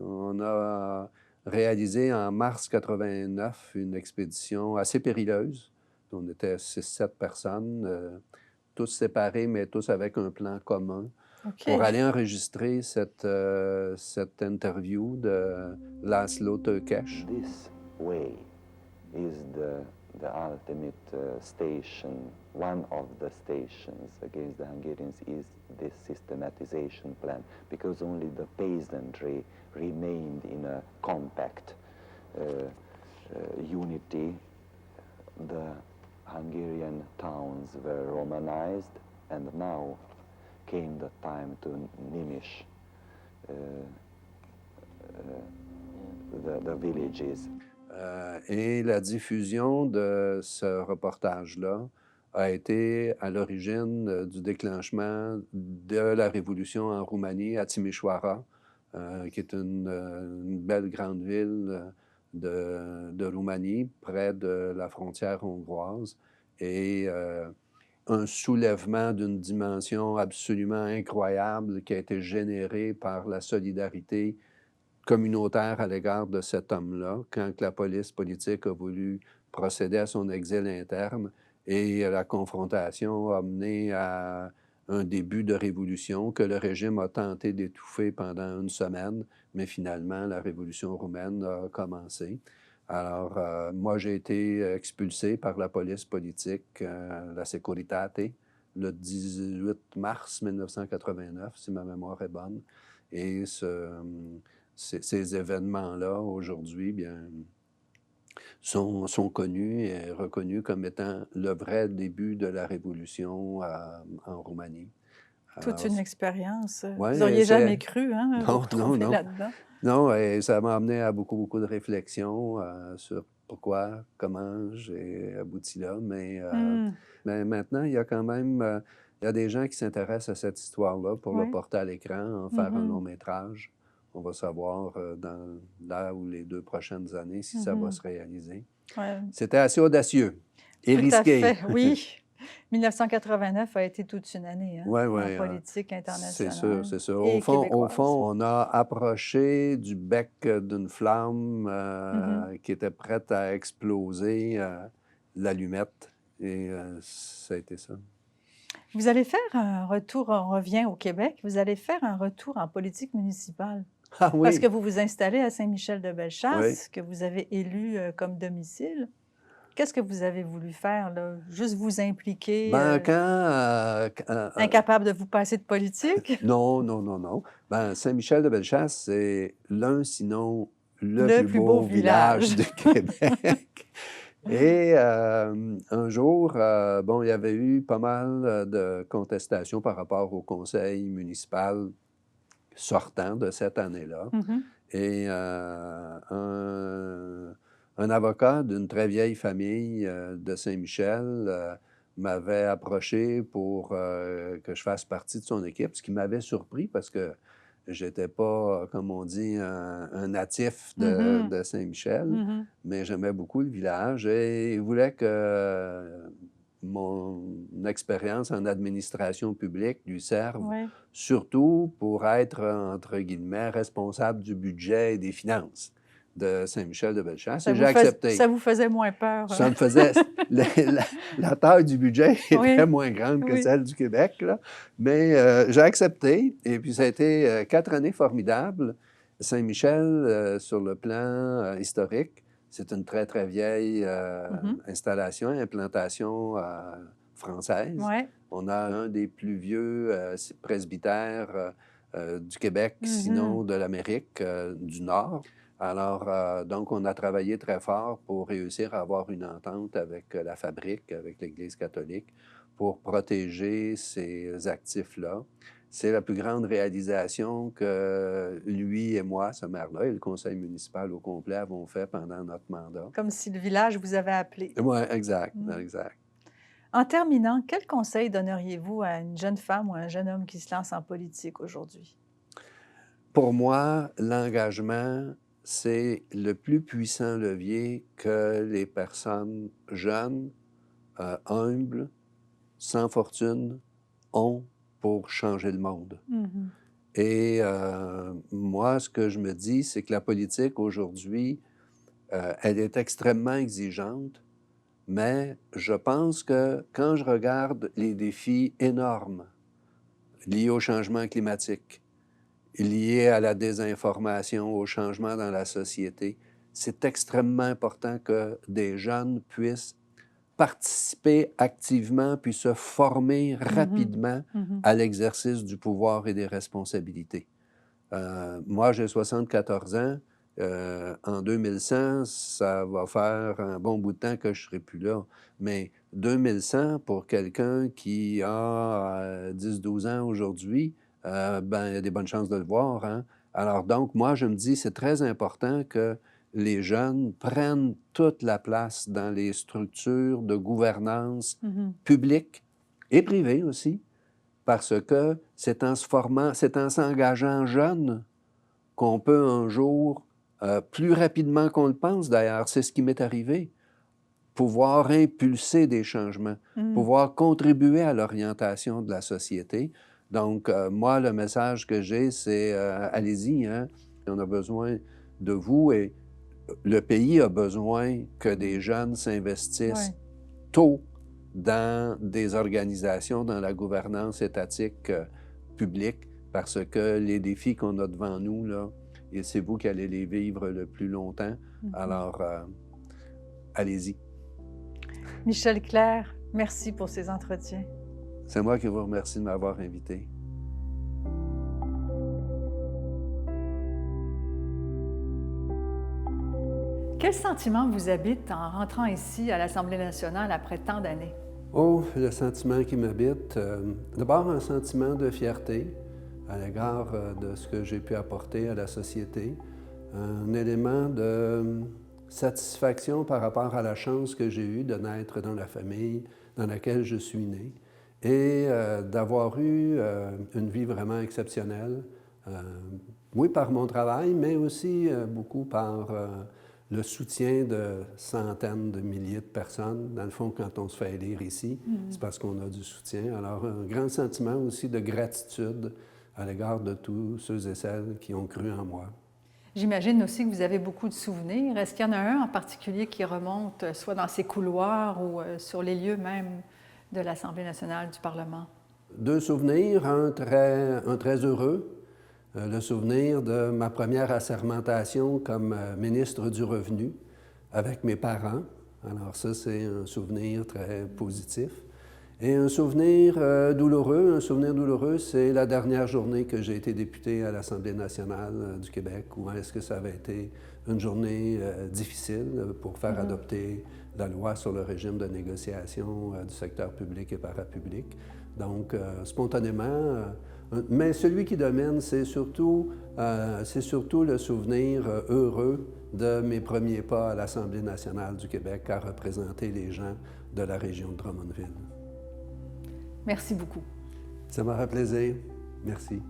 on a réalisé en mars 89 une expédition assez périleuse. On était 6-7 personnes, tous séparés, mais tous avec un plan commun, pour aller enregistrer cette interview de Laszlo Tőkés. This way is the ultimate station. One of the stations against the Hungarians is this systematization plan, because only the peasantry remained in a compact unity. The Hungarian towns were Romanized, and now came the time to diminish the villages. Et la diffusion de ce reportage-là a été à l'origine du déclenchement de la révolution en Roumanie, à Timișoara, qui est une belle grande ville de Roumanie, près de la frontière hongroise, et un soulèvement d'une dimension absolument incroyable qui a été généré par la solidarité communautaire à l'égard de cet homme-là, quand la police politique a voulu procéder à son exil interne, et la confrontation a mené à un début de révolution que le régime a tenté d'étouffer pendant une semaine, mais finalement, la révolution roumaine a commencé. Alors, moi, j'ai été expulsé par la police politique, la Securitate, le 18 mars 1989, si ma mémoire est bonne. Et ces événements-là, aujourd'hui, bien, sont connus et reconnus comme étant le vrai début de la révolution en Roumanie. Toute Alors, une expérience. ouais, vous n'auriez jamais cru, hein, vous Non, retrouver non. là-dedans. Non, et ça m'a amené à beaucoup de réflexions sur pourquoi, comment j'ai abouti là. Mais maintenant, il y a quand même il y a des gens qui s'intéressent à cette histoire-là pour le porter à l'écran, en faire un long métrage. On va savoir dans là ou les 2 prochaines années si ça va se réaliser. Ouais. C'était assez audacieux et risqué. Tout à fait, oui. 1989 a été toute une année en politique internationale. C'est sûr. Au fond, on a approché du bec d'une flamme qui était prête à exploser l'allumette, et ça a été ça. Vous allez faire un retour, on revient au Québec, vous allez faire un retour en politique municipale. Ah oui. Parce que vous vous installez à Saint-Michel-de-Bellechasse, que vous avez élu comme domicile. Qu'est-ce que vous avez voulu faire, là? Juste vous impliquer? Incapable de vous passer de politique? Non. Ben, Saint-Michel-de-Bellechasse, c'est l'un, sinon le plus beau village du Québec. Et un jour, il y avait eu pas mal de contestations par rapport au conseil municipal sortant de cette année-là. Et un avocat d'une très vieille famille de Saint-Michel m'avait approché pour que je fasse partie de son équipe, ce qui m'avait surpris parce que J'étais pas, comme on dit, un natif Mhm. de Saint-Michel, Mhm. mais j'aimais beaucoup le village et voulais que mon expérience en administration publique lui serve Oui. surtout pour être, entre guillemets, responsable du budget et des finances de Saint-Michel-de-Bellechasse et j'ai accepté. Ça vous faisait moins peur. Ça me faisait... la taille du budget était Oui, moins grande que oui. celle du Québec, là. Mais j'ai accepté et puis ça a été 4 années formidables. Saint-Michel, sur le plan historique, c'est une très, très vieille Mhm. installation, implantation française. Ouais. On a un des plus vieux presbytères du Québec, Mhm. sinon de l'Amérique du Nord. Alors, donc, on a travaillé très fort pour réussir à avoir une entente avec la fabrique, avec l'Église catholique, pour protéger ces actifs-là. C'est la plus grande réalisation que lui et moi, ce maire-là, et le conseil municipal au complet avons fait pendant notre mandat. Comme si le village vous avait appelé. Oui, exact, Mm. exact. En terminant, quel conseil donneriez-vous à une jeune femme ou à un jeune homme qui se lance en politique aujourd'hui? Pour moi, l'engagement, c'est le plus puissant levier que les personnes jeunes, humbles, sans fortune, ont pour changer le monde. Mhm. Et moi, ce que je me dis, c'est que la politique aujourd'hui, elle est extrêmement exigeante, mais je pense que quand je regarde les défis énormes liés au changement climatique, liés à la désinformation, au changement dans la société, c'est extrêmement important que des jeunes puissent participer activement puis se former rapidement Mhm. à l'exercice du pouvoir et des responsabilités. Moi, j'ai 74 ans. En 2100, ça va faire un bon bout de temps que je ne serai plus là. Mais 2100, pour quelqu'un qui a 10-12 ans aujourd'hui, ben, il y a des bonnes chances de le voir, hein? Alors donc, moi, je me dis, c'est très important que les jeunes prennent toute la place dans les structures de gouvernance Mhm. publiques et privées aussi, parce que c'est en se formant, c'est en s'engageant jeune qu'on peut un jour, plus rapidement qu'on le pense d'ailleurs, c'est ce qui m'est arrivé, pouvoir impulser des changements, Mhm. pouvoir contribuer à l'orientation de la société. Donc, moi, le message que j'ai, c'est allez-y, hein? On a besoin de vous et le pays a besoin que des jeunes s'investissent Ouais. tôt dans des organisations, dans la gouvernance étatique publique, parce que les défis qu'on a devant nous, là, et c'est vous qui allez les vivre le plus longtemps. Mhm. Alors, allez-y. Michel Clerc, merci pour ces entretiens. C'est moi qui vous remercie de m'avoir invité. Quel sentiment vous habite en rentrant ici à l'Assemblée nationale après tant d'années? Oh, le sentiment qui m'habite, d'abord un sentiment de fierté à l'égard de ce que j'ai pu apporter à la société, un élément de satisfaction par rapport à la chance que j'ai eue de naître dans la famille dans laquelle je suis né et d'avoir eu une vie vraiment exceptionnelle, oui, par mon travail, mais aussi beaucoup par le soutien de centaines de milliers de personnes. Dans le fond, quand on se fait élire ici, c'est parce qu'on a du soutien. Alors, un grand sentiment aussi de gratitude à l'égard de tous ceux et celles qui ont cru en moi. J'imagine aussi que vous avez beaucoup de souvenirs. Est-ce qu'il y en a un en particulier qui remonte soit dans ces couloirs ou sur les lieux même de l'Assemblée nationale, du Parlement? Deux souvenirs, un très heureux. Le souvenir de ma première assermentation comme ministre du Revenu avec mes parents. Alors ça, c'est un souvenir très positif. Et un souvenir douloureux, c'est la dernière journée que j'ai été député à l'Assemblée nationale du Québec, où est-ce que ça avait été une journée difficile pour faire adopter la loi sur le régime de négociation du secteur public et parapublic. Donc, spontanément... mais celui qui domine, c'est surtout le souvenir heureux de mes premiers pas à l'Assemblée nationale du Québec à représenter les gens de la région de Drummondville. Merci beaucoup. Ça m'a fait plaisir. Merci.